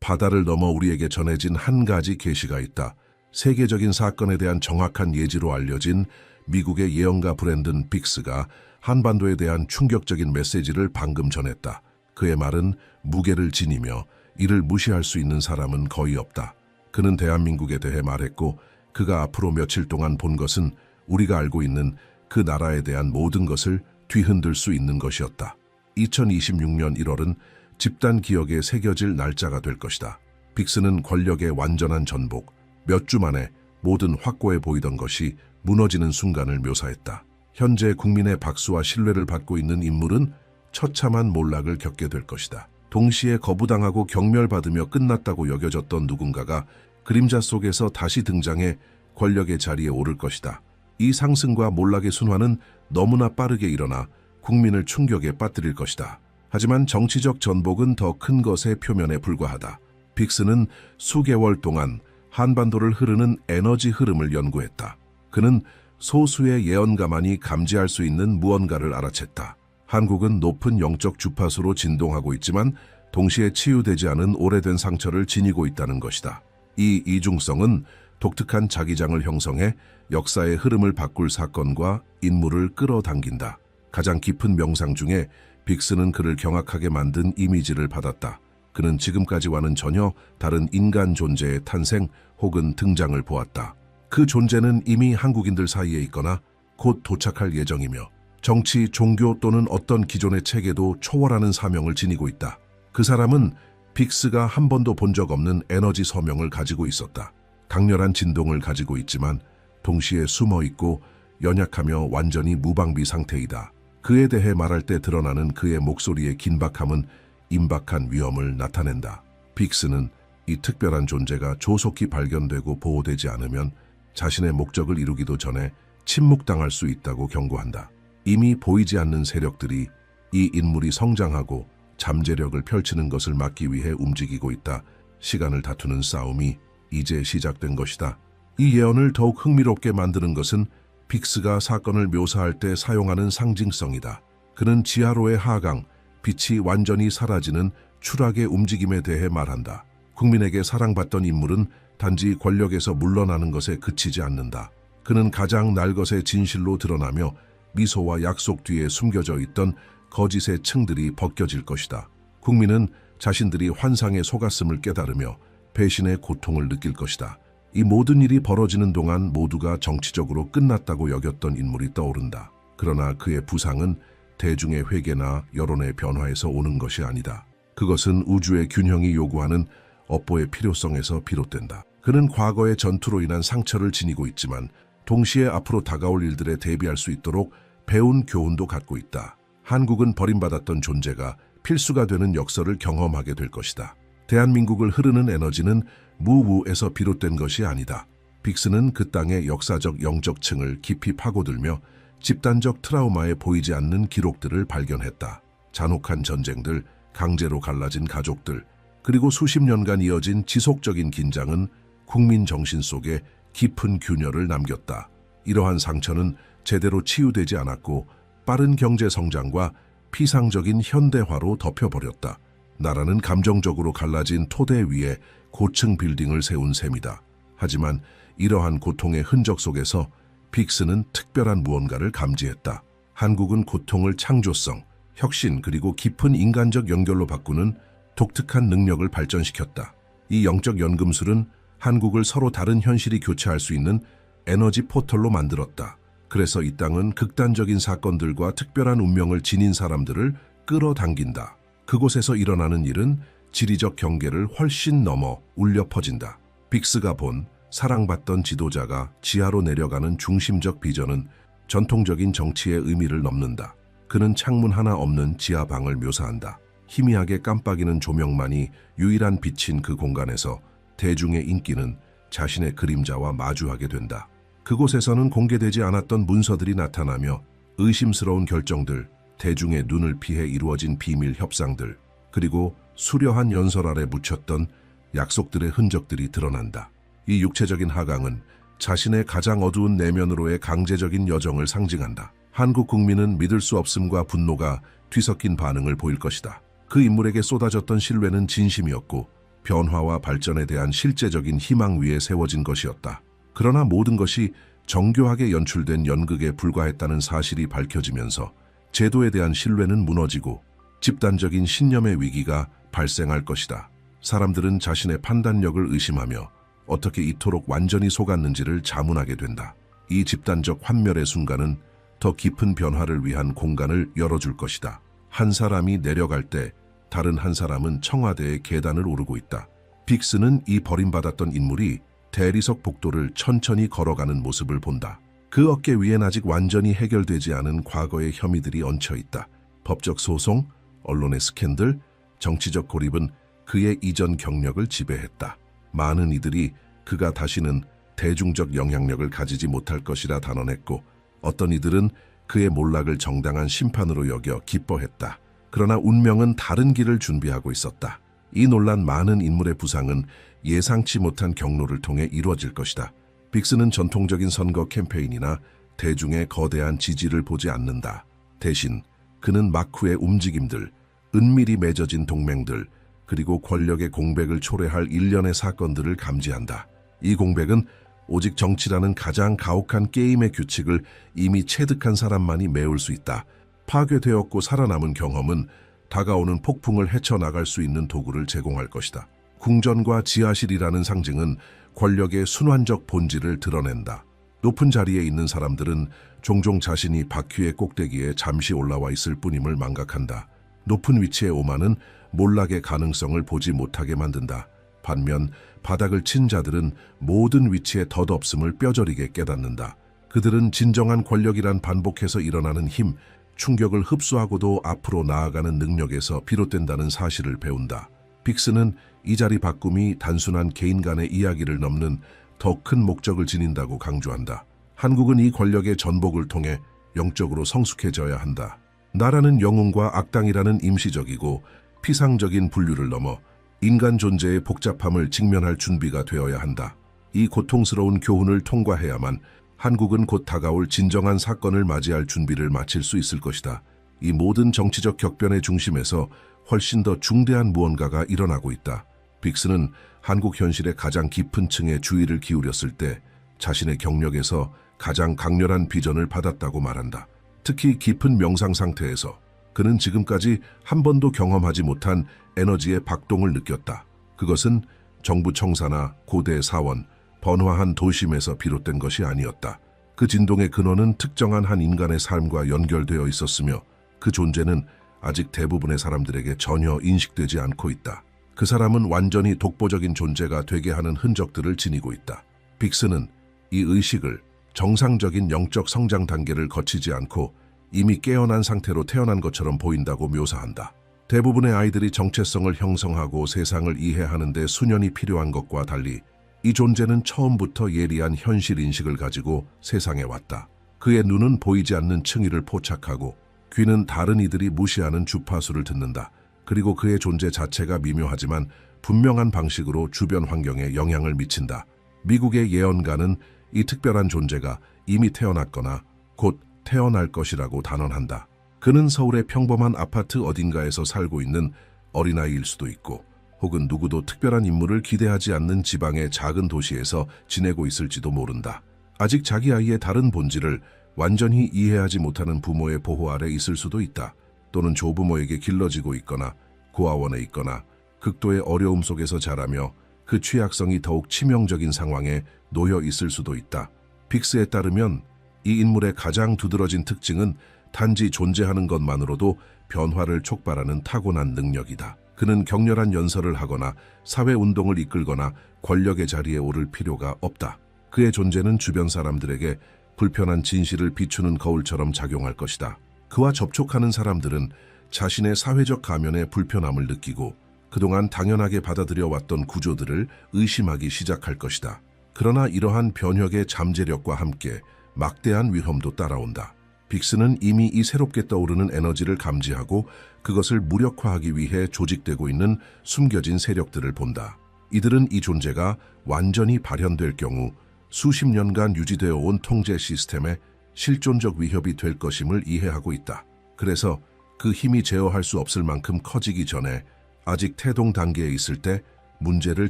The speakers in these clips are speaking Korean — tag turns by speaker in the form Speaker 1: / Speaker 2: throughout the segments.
Speaker 1: 바다를 넘어 우리에게 전해진 한 가지 계시가 있다. 세계적인 사건에 대한 정확한 예지로 알려진 미국의 예언가 브랜든 빅스가 한반도에 대한 충격적인 메시지를 방금 전했다. 그의 말은 무게를 지니며 이를 무시할 수 있는 사람은 거의 없다. 그는 대한민국에 대해 말했고 그가 앞으로 며칠 동안 본 것은 우리가 알고 있는 그 나라에 대한 모든 것을 뒤흔들 수 있는 것이었다. 2026년 1월은 집단 기억에 새겨질 날짜가 될 것이다. 빅스는 권력의 완전한 전복, 몇 주 만에 모든 확고해 보이던 것이 무너지는 순간을 묘사했다. 현재 국민의 박수와 신뢰를 받고 있는 인물은 처참한 몰락을 겪게 될 것이다. 동시에 거부당하고 경멸받으며 끝났다고 여겨졌던 누군가가 그림자 속에서 다시 등장해 권력의 자리에 오를 것이다. 이 상승과 몰락의 순환은 너무나 빠르게 일어나 국민을 충격에 빠뜨릴 것이다. 하지만 정치적 전복은 더 큰 것의 표면에 불과하다. 빅스는 수개월 동안 한반도를 흐르는 에너지 흐름을 연구했다. 그는 소수의 예언가만이 감지할 수 있는 무언가를 알아챘다. 한국은 높은 영적 주파수로 진동하고 있지만 동시에 치유되지 않은 오래된 상처를 지니고 있다는 것이다. 이 이중성은 독특한 자기장을 형성해 역사의 흐름을 바꿀 사건과 인물을 끌어당긴다. 가장 깊은 명상 중에 빅스는 그를 경악하게 만든 이미지를 받았다. 그는 지금까지와는 전혀 다른 인간 존재의 탄생 혹은 등장을 보았다. 그 존재는 이미 한국인들 사이에 있거나 곧 도착할 예정이며 정치, 종교 또는 어떤 기존의 체계도 초월하는 사명을 지니고 있다. 그 사람은 빅스가 한 번도 본 적 없는 에너지 서명을 가지고 있었다. 강렬한 진동을 가지고 있지만 동시에 숨어있고 연약하며 완전히 무방비 상태이다. 그에 대해 말할 때 드러나는 그의 목소리의 긴박함은 임박한 위험을 나타낸다. 빅스는 이 특별한 존재가 조속히 발견되고 보호되지 않으면 자신의 목적을 이루기도 전에 침묵당할 수 있다고 경고한다. 이미 보이지 않는 세력들이 이 인물이 성장하고 잠재력을 펼치는 것을 막기 위해 움직이고 있다. 시간을 다투는 싸움이 이제 시작된 것이다. 이 예언을 더욱 흥미롭게 만드는 것은 빅스가 사건을 묘사할 때 사용하는 상징성이다. 그는 지하로의 하강, 빛이 완전히 사라지는 추락의 움직임에 대해 말한다. 국민에게 사랑받던 인물은 단지 권력에서 물러나는 것에 그치지 않는다. 그는 가장 날것의 진실로 드러나며 미소와 약속 뒤에 숨겨져 있던 거짓의 층들이 벗겨질 것이다. 국민은 자신들이 환상에 속았음을 깨달으며 배신의 고통을 느낄 것이다. 이 모든 일이 벌어지는 동안 모두가 정치적으로 끝났다고 여겼던 인물이 떠오른다. 그러나 그의 부상은 대중의 회개나 여론의 변화에서 오는 것이 아니다. 그것은 우주의 균형이 요구하는 업보의 필요성에서 비롯된다. 그는 과거의 전투로 인한 상처를 지니고 있지만 동시에 앞으로 다가올 일들에 대비할 수 있도록 배운 교훈도 갖고 있다. 한국은 버림받았던 존재가 필수가 되는 역설을 경험하게 될 것이다. 대한민국을 흐르는 에너지는 무우에서 비롯된 것이 아니다. 빅스는 그 땅의 역사적 영적 층을 깊이 파고들며 집단적 트라우마에 보이지 않는 기록들을 발견했다. 잔혹한 전쟁들, 강제로 갈라진 가족들, 그리고 수십 년간 이어진 지속적인 긴장은 국민 정신 속에 깊은 균열을 남겼다. 이러한 상처는 제대로 치유되지 않았고 빠른 경제 성장과 피상적인 현대화로 덮여버렸다. 나라는 감정적으로 갈라진 토대 위에 고층 빌딩을 세운 셈이다. 하지만 이러한 고통의 흔적 속에서 빅스는 특별한 무언가를 감지했다. 한국은 고통을 창조성, 혁신 그리고 깊은 인간적 연결로 바꾸는 독특한 능력을 발전시켰다. 이 영적 연금술은 한국을 서로 다른 현실이 교차할 수 있는 에너지 포털로 만들었다. 그래서 이 땅은 극단적인 사건들과 특별한 운명을 지닌 사람들을 끌어당긴다. 그곳에서 일어나는 일은 지리적 경계를 훨씬 넘어 울려 퍼진다. 빅스가 본 사랑받던 지도자가 지하로 내려가는 중심적 비전은 전통적인 정치의 의미를 넘는다. 그는 창문 하나 없는 지하방을 묘사한다. 희미하게 깜빡이는 조명만이 유일한 빛인 그 공간에서 대중의 인기는 자신의 그림자와 마주하게 된다. 그곳에서는 공개되지 않았던 문서들이 나타나며 의심스러운 결정들, 대중의 눈을 피해 이루어진 비밀 협상들, 그리고 수려한 연설 아래 묻혔던 약속들의 흔적들이 드러난다. 이 육체적인 하강은 자신의 가장 어두운 내면으로의 강제적인 여정을 상징한다. 한국 국민은 믿을 수 없음과 분노가 뒤섞인 반응을 보일 것이다. 그 인물에게 쏟아졌던 신뢰는 진심이었고 변화와 발전에 대한 실제적인 희망 위에 세워진 것이었다. 그러나 모든 것이 정교하게 연출된 연극에 불과했다는 사실이 밝혀지면서 제도에 대한 신뢰는 무너지고 집단적인 신념의 위기가 발생할 것이다. 사람들은 자신의 판단력을 의심하며 어떻게 이토록 완전히 속았는지를 자문하게 된다. 이 집단적 환멸의 순간은 더 깊은 변화를 위한 공간을 열어줄 것이다. 한 사람이 내려갈 때 다른 한 사람은 청와대의 계단을 오르고 있다. 빅스는 이 버림받았던 인물이 대리석 복도를 천천히 걸어가는 모습을 본다. 그 어깨 위엔 아직 완전히 해결되지 않은 과거의 혐의들이 얹혀 있다. 법적 소송, 언론의 스캔들, 정치적 고립은 그의 이전 경력을 지배했다. 많은 이들이 그가 다시는 대중적 영향력을 가지지 못할 것이라 단언했고, 어떤 이들은 그의 몰락을 정당한 심판으로 여겨 기뻐했다. 그러나 운명은 다른 길을 준비하고 있었다. 이 논란 많은 인물의 부상은 예상치 못한 경로를 통해 이루어질 것이다. 빅스는 전통적인 선거 캠페인이나 대중의 거대한 지지를 보지 않는다. 대신 그는 막후의 움직임들, 은밀히 맺어진 동맹들, 그리고 권력의 공백을 초래할 일련의 사건들을 감지한다. 이 공백은 오직 정치라는 가장 가혹한 게임의 규칙을 이미 체득한 사람만이 메울 수 있다. 파괴되었고 살아남은 경험은 다가오는 폭풍을 헤쳐나갈 수 있는 도구를 제공할 것이다. 궁전과 지하실이라는 상징은 권력의 순환적 본질을 드러낸다. 높은 자리에 있는 사람들은 종종 자신이 바퀴의 꼭대기에 잠시 올라와 있을 뿐임을 망각한다. 높은 위치의 오만은 몰락의 가능성을 보지 못하게 만든다. 반면 바닥을 친 자들은 모든 위치의 덧없음을 뼈저리게 깨닫는다. 그들은 진정한 권력이란 반복해서 일어나는 힘, 충격을 흡수하고도 앞으로 나아가는 능력에서 비롯된다는 사실을 배운다. 빅스는 이 자리 바꿈이 단순한 개인 간의 이야기를 넘는 더 큰 목적을 지닌다고 강조한다. 한국은 이 권력의 전복을 통해 영적으로 성숙해져야 한다. 나라는 영웅과 악당이라는 임시적이고 피상적인 분류를 넘어 인간 존재의 복잡함을 직면할 준비가 되어야 한다. 이 고통스러운 교훈을 통과해야만 한국은 곧 다가올 진정한 사건을 맞이할 준비를 마칠 수 있을 것이다. 이 모든 정치적 격변의 중심에서 훨씬 더 중대한 무언가가 일어나고 있다. 빅스는 한국 현실의 가장 깊은 층에 주의를 기울였을 때 자신의 경력에서 가장 강렬한 비전을 받았다고 말한다. 특히 깊은 명상 상태에서 그는 지금까지 한 번도 경험하지 못한 에너지의 박동을 느꼈다. 그것은 정부 청사나 고대 사원, 번화한 도심에서 비롯된 것이 아니었다. 그 진동의 근원은 특정한 한 인간의 삶과 연결되어 있었으며 그 존재는 아직 대부분의 사람들에게 전혀 인식되지 않고 있다. 그 사람은 완전히 독보적인 존재가 되게 하는 흔적들을 지니고 있다. 빅스는 이 의식을 정상적인 영적 성장 단계를 거치지 않고 이미 깨어난 상태로 태어난 것처럼 보인다고 묘사한다. 대부분의 아이들이 정체성을 형성하고 세상을 이해하는 데 수년이 필요한 것과 달리 이 존재는 처음부터 예리한 현실 인식을 가지고 세상에 왔다. 그의 눈은 보이지 않는 층위를 포착하고 귀는 다른 이들이 무시하는 주파수를 듣는다. 그리고 그의 존재 자체가 미묘하지만 분명한 방식으로 주변 환경에 영향을 미친다. 미국의 예언가는 이 특별한 존재가 이미 태어났거나 곧 태어날 것이라고 단언한다. 그는 서울의 평범한 아파트 어딘가에서 살고 있는 어린아이일 수도 있고 혹은 누구도 특별한 인물을 기대하지 않는 지방의 작은 도시에서 지내고 있을지도 모른다. 아직 자기 아이의 다른 본질을 완전히 이해하지 못하는 부모의 보호 아래 있을 수도 있다. 또는 조부모에게 길러지고 있거나 고아원에 있거나 극도의 어려움 속에서 자라며 그 취약성이 더욱 치명적인 상황에 놓여 있을 수도 있다. 빅스에 따르면 이 인물의 가장 두드러진 특징은 단지 존재하는 것만으로도 변화를 촉발하는 타고난 능력이다. 그는 격렬한 연설을 하거나 사회운동을 이끌거나 권력의 자리에 오를 필요가 없다. 그의 존재는 주변 사람들에게 불편한 진실을 비추는 거울처럼 작용할 것이다. 그와 접촉하는 사람들은 자신의 사회적 가면에 불편함을 느끼고 그동안 당연하게 받아들여왔던 구조들을 의심하기 시작할 것이다. 그러나 이러한 변혁의 잠재력과 함께 막대한 위험도 따라온다. 빅스는 이미 이 새롭게 떠오르는 에너지를 감지하고 그것을 무력화하기 위해 조직되고 있는 숨겨진 세력들을 본다. 이들은 이 존재가 완전히 발현될 경우 수십 년간 유지되어 온 통제 시스템에 실존적 위협이 될 것임을 이해하고 있다. 그래서 그 힘이 제어할 수 없을 만큼 커지기 전에 아직 태동 단계에 있을 때 문제를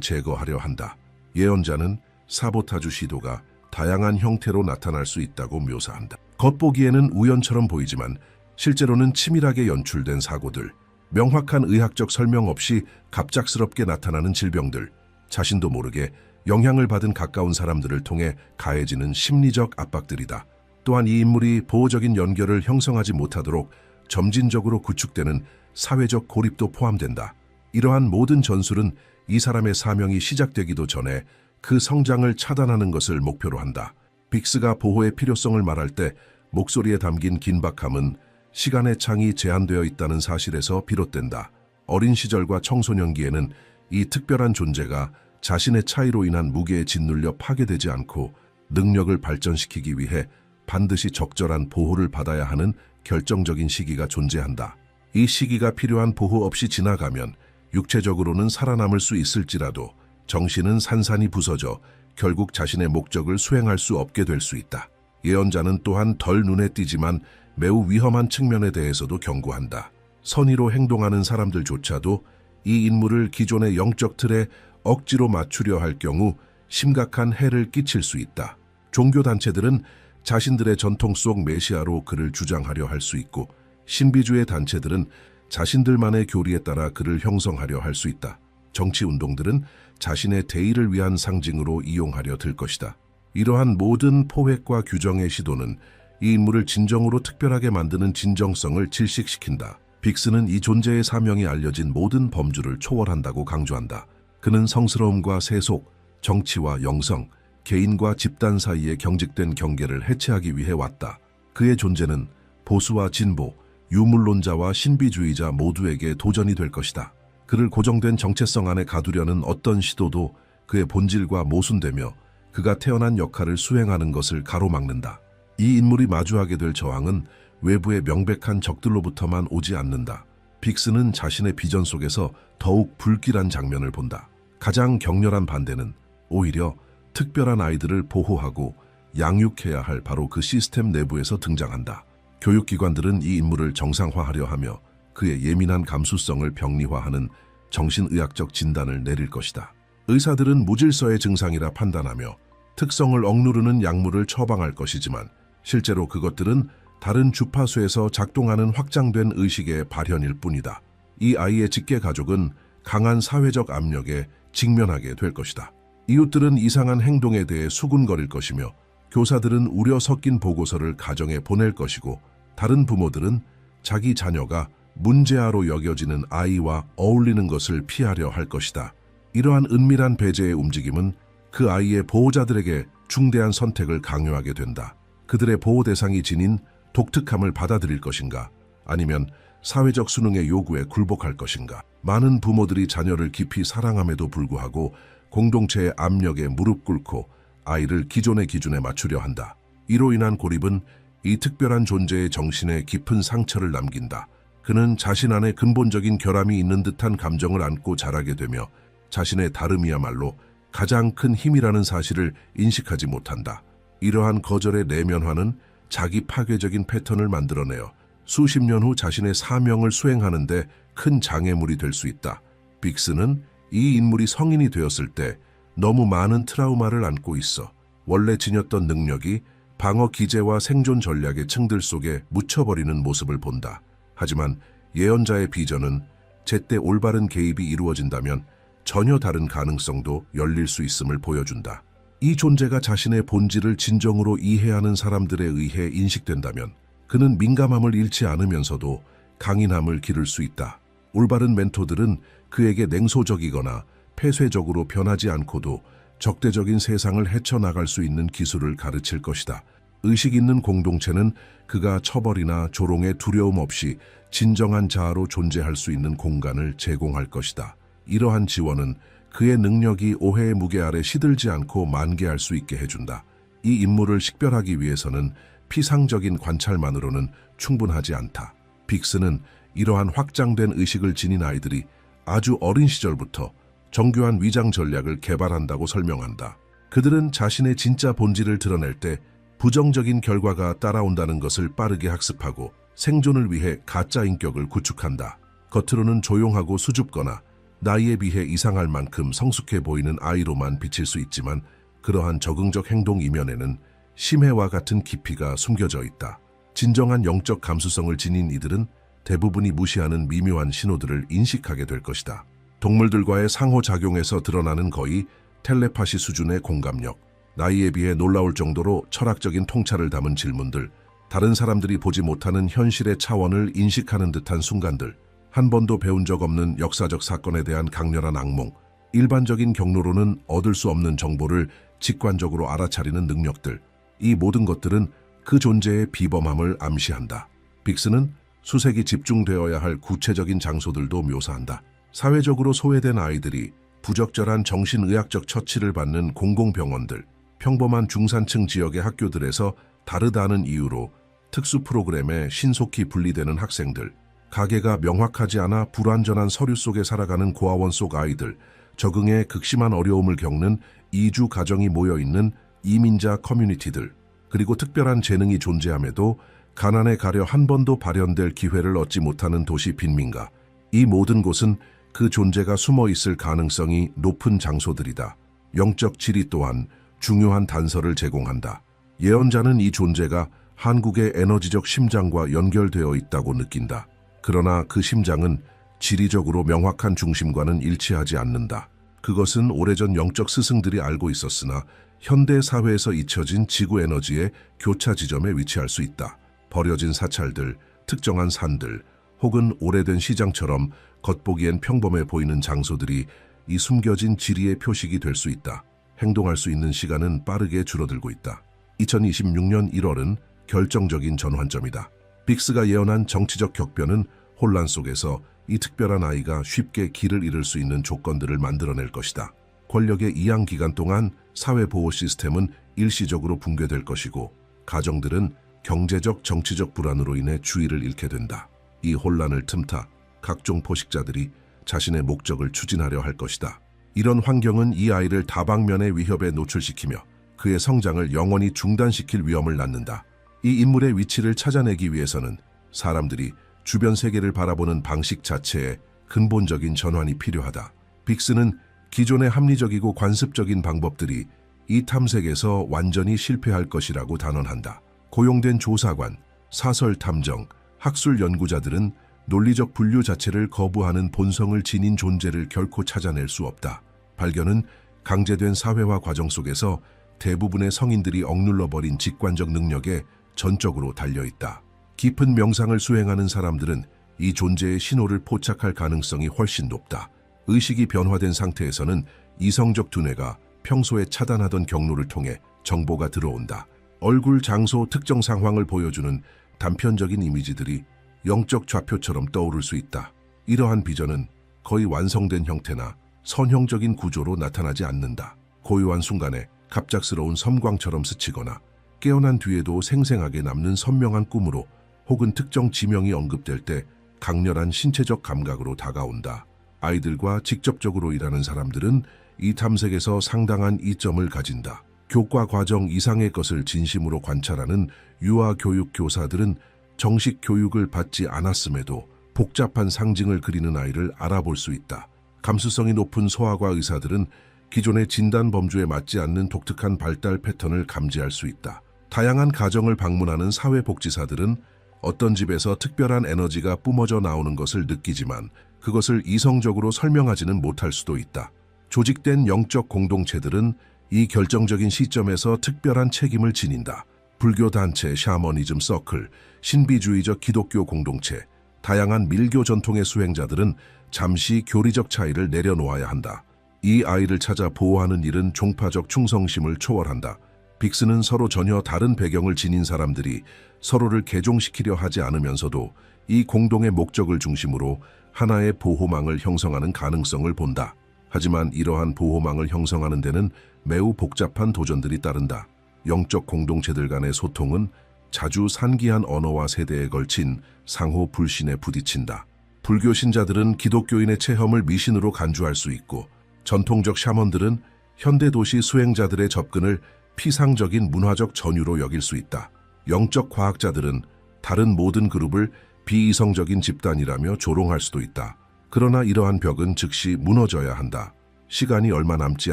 Speaker 1: 제거하려 한다. 예언자는 사보타주 시도가 다양한 형태로 나타날 수 있다고 묘사한다. 겉보기에는 우연처럼 보이지만 실제로는 치밀하게 연출된 사고들, 명확한 의학적 설명 없이 갑작스럽게 나타나는 질병들, 자신도 모르게 영향을 받은 가까운 사람들을 통해 가해지는 심리적 압박들이다. 또한 이 인물이 보호적인 연결을 형성하지 못하도록 점진적으로 구축되는 사회적 고립도 포함된다. 이러한 모든 전술은 이 사람의 사명이 시작되기도 전에 그 성장을 차단하는 것을 목표로 한다. 빅스가 보호의 필요성을 말할 때 목소리에 담긴 긴박함은 시간의 창이 제한되어 있다는 사실에서 비롯된다. 어린 시절과 청소년기에는 이 특별한 존재가 자신의 차이로 인한 무게에 짓눌려 파괴되지 않고 능력을 발전시키기 위해 반드시 적절한 보호를 받아야 하는 결정적인 시기가 존재한다. 이 시기가 필요한 보호 없이 지나가면 육체적으로는 살아남을 수 있을지라도 정신은 산산이 부서져 결국 자신의 목적을 수행할 수 없게 될 수 있다. 예언자는 또한 덜 눈에 띄지만 매우 위험한 측면에 대해서도 경고한다. 선의로 행동하는 사람들조차도 이 인물을 기존의 영적 틀에 억지로 맞추려 할 경우 심각한 해를 끼칠 수 있다. 종교단체들은 자신들의 전통 속 메시아로 그를 주장하려 할 수 있고, 신비주의 단체들은 자신들만의 교리에 따라 그를 형성하려 할 수 있다. 정치운동들은 자신의 대의를 위한 상징으로 이용하려 들 것이다. 이러한 모든 포획과 규정의 시도는 이 인물을 진정으로 특별하게 만드는 진정성을 질식시킨다. 빅스는 이 존재의 사명이 알려진 모든 범주를 초월한다고 강조한다. 그는 성스러움과 세속, 정치와 영성, 개인과 집단 사이의 경직된 경계를 해체하기 위해 왔다. 그의 존재는 보수와 진보, 유물론자와 신비주의자 모두에게 도전이 될 것이다. 그를 고정된 정체성 안에 가두려는 어떤 시도도 그의 본질과 모순되며 그가 태어난 역할을 수행하는 것을 가로막는다. 이 인물이 마주하게 될 저항은 외부의 명백한 적들로부터만 오지 않는다. 빅스는 자신의 비전 속에서 더욱 불길한 장면을 본다. 가장 격렬한 반대는 오히려 특별한 아이들을 보호하고 양육해야 할 바로 그 시스템 내부에서 등장한다. 교육기관들은 이 인물을 정상화하려 하며 그의 예민한 감수성을 병리화하는 정신의학적 진단을 내릴 것이다. 의사들은 무질서의 증상이라 판단하며 특성을 억누르는 약물을 처방할 것이지만 실제로 그것들은 다른 주파수에서 작동하는 확장된 의식의 발현일 뿐이다. 이 아이의 직계 가족은 강한 사회적 압력에 직면하게 될 것이다. 이웃들은 이상한 행동에 대해 수군거릴 것이며 교사들은 우려 섞인 보고서를 가정에 보낼 것이고 다른 부모들은 자기 자녀가 문제아로 여겨지는 아이와 어울리는 것을 피하려 할 것이다. 이러한 은밀한 배제의 움직임은 그 아이의 보호자들에게 중대한 선택을 강요하게 된다. 그들의 보호 대상이 지닌 독특함을 받아들일 것인가, 아니면 사회적 수능의 요구에 굴복할 것인가. 많은 부모들이 자녀를 깊이 사랑함에도 불구하고 공동체의 압력에 무릎 꿇고 아이를 기존의 기준에 맞추려 한다. 이로 인한 고립은 이 특별한 존재의 정신에 깊은 상처를 남긴다. 그는 자신 안에 근본적인 결함이 있는 듯한 감정을 안고 자라게 되며 자신의 다름이야말로 가장 큰 힘이라는 사실을 인식하지 못한다. 이러한 거절의 내면화는 자기 파괴적인 패턴을 만들어내어 수십 년 후 자신의 사명을 수행하는 데 큰 장애물이 될 수 있다. 빅스는 이 인물이 성인이 되었을 때 너무 많은 트라우마를 안고 있어 원래 지녔던 능력이 방어 기제와 생존 전략의 층들 속에 묻혀버리는 모습을 본다. 하지만 예언자의 비전은 제때 올바른 개입이 이루어진다면 전혀 다른 가능성도 열릴 수 있음을 보여준다. 이 존재가 자신의 본질을 진정으로 이해하는 사람들에 의해 인식된다면 그는 민감함을 잃지 않으면서도 강인함을 기를 수 있다. 올바른 멘토들은 그에게 냉소적이거나 폐쇄적으로 변하지 않고도 적대적인 세상을 헤쳐나갈 수 있는 기술을 가르칠 것이다. 의식 있는 공동체는 그가 처벌이나 조롱의 두려움 없이 진정한 자아로 존재할 수 있는 공간을 제공할 것이다. 이러한 지원은 그의 능력이 오해의 무게 아래 시들지 않고 만개할 수 있게 해준다. 이 인물을 식별하기 위해서는 피상적인 관찰만으로는 충분하지 않다. 빅스는 이러한 확장된 의식을 지닌 아이들이 아주 어린 시절부터 정교한 위장 전략을 개발한다고 설명한다. 그들은 자신의 진짜 본질을 드러낼 때 부정적인 결과가 따라온다는 것을 빠르게 학습하고 생존을 위해 가짜 인격을 구축한다. 겉으로는 조용하고 수줍거나 나이에 비해 이상할 만큼 성숙해 보이는 아이로만 비칠 수 있지만 그러한 적응적 행동 이면에는 심해와 같은 깊이가 숨겨져 있다. 진정한 영적 감수성을 지닌 이들은 대부분이 무시하는 미묘한 신호들을 인식하게 될 것이다. 동물들과의 상호작용에서 드러나는 거의 텔레파시 수준의 공감력, 나이에 비해 놀라울 정도로 철학적인 통찰을 담은 질문들, 다른 사람들이 보지 못하는 현실의 차원을 인식하는 듯한 순간들, 한 번도 배운 적 없는 역사적 사건에 대한 강렬한 악몽, 일반적인 경로로는 얻을 수 없는 정보를 직관적으로 알아차리는 능력들, 이 모든 것들은 그 존재의 비범함을 암시한다. 빅스는 수색이 집중되어야 할 구체적인 장소들도 묘사한다. 사회적으로 소외된 아이들이 부적절한 정신의학적 처치를 받는 공공병원들, 평범한 중산층 지역의 학교들에서 다르다는 이유로 특수 프로그램에 신속히 분리되는 학생들, 가계가 명확하지 않아 불완전한 서류 속에 살아가는 고아원 속 아이들, 적응에 극심한 어려움을 겪는 이주 가정이 모여있는 이민자 커뮤니티들, 그리고 특별한 재능이 존재함에도 가난에 가려 한 번도 발현될 기회를 얻지 못하는 도시 빈민가, 이 모든 곳은 그 존재가 숨어 있을 가능성이 높은 장소들이다. 영적 지리 또한 중요한 단서를 제공한다. 예언자는 이 존재가 한국의 에너지적 심장과 연결되어 있다고 느낀다. 그러나 그 심장은 지리적으로 명확한 중심과는 일치하지 않는다. 그것은 오래전 영적 스승들이 알고 있었으나 현대 사회에서 잊혀진 지구 에너지의 교차 지점에 위치할 수 있다. 버려진 사찰들, 특정한 산들, 혹은 오래된 시장처럼 겉보기엔 평범해 보이는 장소들이 이 숨겨진 지리의 표식이 될 수 있다. 행동할 수 있는 시간은 빠르게 줄어들고 있다. 2026년 1월은 결정적인 전환점이다. 빅스가 예언한 정치적 격변은 혼란 속에서 이 특별한 아이가 쉽게 길을 잃을 수 있는 조건들을 만들어낼 것이다. 권력의 이양 기간 동안 사회보호 시스템은 일시적으로 붕괴될 것이고 가정들은 경제적, 정치적 불안으로 인해 주의를 잃게 된다. 이 혼란을 틈타 각종 포식자들이 자신의 목적을 추진하려 할 것이다. 이런 환경은 이 아이를 다방면의 위협에 노출시키며 그의 성장을 영원히 중단시킬 위험을 낳는다. 이 인물의 위치를 찾아내기 위해서는 사람들이 주변 세계를 바라보는 방식 자체에 근본적인 전환이 필요하다. 빅스는 기존의 합리적이고 관습적인 방법들이 이 탐색에서 완전히 실패할 것이라고 단언한다. 고용된 조사관, 사설 탐정, 학술 연구자들은 논리적 분류 자체를 거부하는 본성을 지닌 존재를 결코 찾아낼 수 없다. 발견은 강제된 사회화 과정 속에서 대부분의 성인들이 억눌러버린 직관적 능력에 전적으로 달려있다. 깊은 명상을 수행하는 사람들은 이 존재의 신호를 포착할 가능성이 훨씬 높다. 의식이 변화된 상태에서는 이성적 두뇌가 평소에 차단하던 경로를 통해 정보가 들어온다. 얼굴, 장소, 특정 상황을 보여주는 단편적인 이미지들이 영적 좌표처럼 떠오를 수 있다. 이러한 비전은 거의 완성된 형태나 선형적인 구조로 나타나지 않는다. 고요한 순간에 갑작스러운 섬광처럼 스치거나 깨어난 뒤에도 생생하게 남는 선명한 꿈으로 혹은 특정 지명이 언급될 때 강렬한 신체적 감각으로 다가온다. 아이들과 직접적으로 일하는 사람들은 이 탐색에서 상당한 이점을 가진다. 교과 과정 이상의 것을 진심으로 관찰하는 유아 교육 교사들은 정식 교육을 받지 않았음에도 복잡한 상징을 그리는 아이를 알아볼 수 있다. 감수성이 높은 소아과 의사들은 기존의 진단 범주에 맞지 않는 독특한 발달 패턴을 감지할 수 있다. 다양한 가정을 방문하는 사회복지사들은 어떤 집에서 특별한 에너지가 뿜어져 나오는 것을 느끼지만 그것을 이성적으로 설명하지는 못할 수도 있다. 조직된 영적 공동체들은 이 결정적인 시점에서 특별한 책임을 지닌다. 불교 단체, 샤머니즘 서클, 신비주의적 기독교 공동체, 다양한 밀교 전통의 수행자들은 잠시 교리적 차이를 내려놓아야 한다. 이 아이를 찾아 보호하는 일은 종파적 충성심을 초월한다. 빅스는 서로 전혀 다른 배경을 지닌 사람들이 서로를 개종시키려 하지 않으면서도 이 공동의 목적을 중심으로 하나의 보호망을 형성하는 가능성을 본다. 하지만 이러한 보호망을 형성하는 데는 매우 복잡한 도전들이 따른다. 영적 공동체들 간의 소통은 자주 산기한 언어와 세대에 걸친 상호 불신에 부딪힌다. 불교 신자들은 기독교인의 체험을 미신으로 간주할 수 있고 전통적 샤먼들은 현대 도시 수행자들의 접근을 피상적인 문화적 전유로 여길 수 있다. 영적 과학자들은 다른 모든 그룹을 비이성적인 집단이라며 조롱할 수도 있다. 그러나 이러한 벽은 즉시 무너져야 한다. 시간이 얼마 남지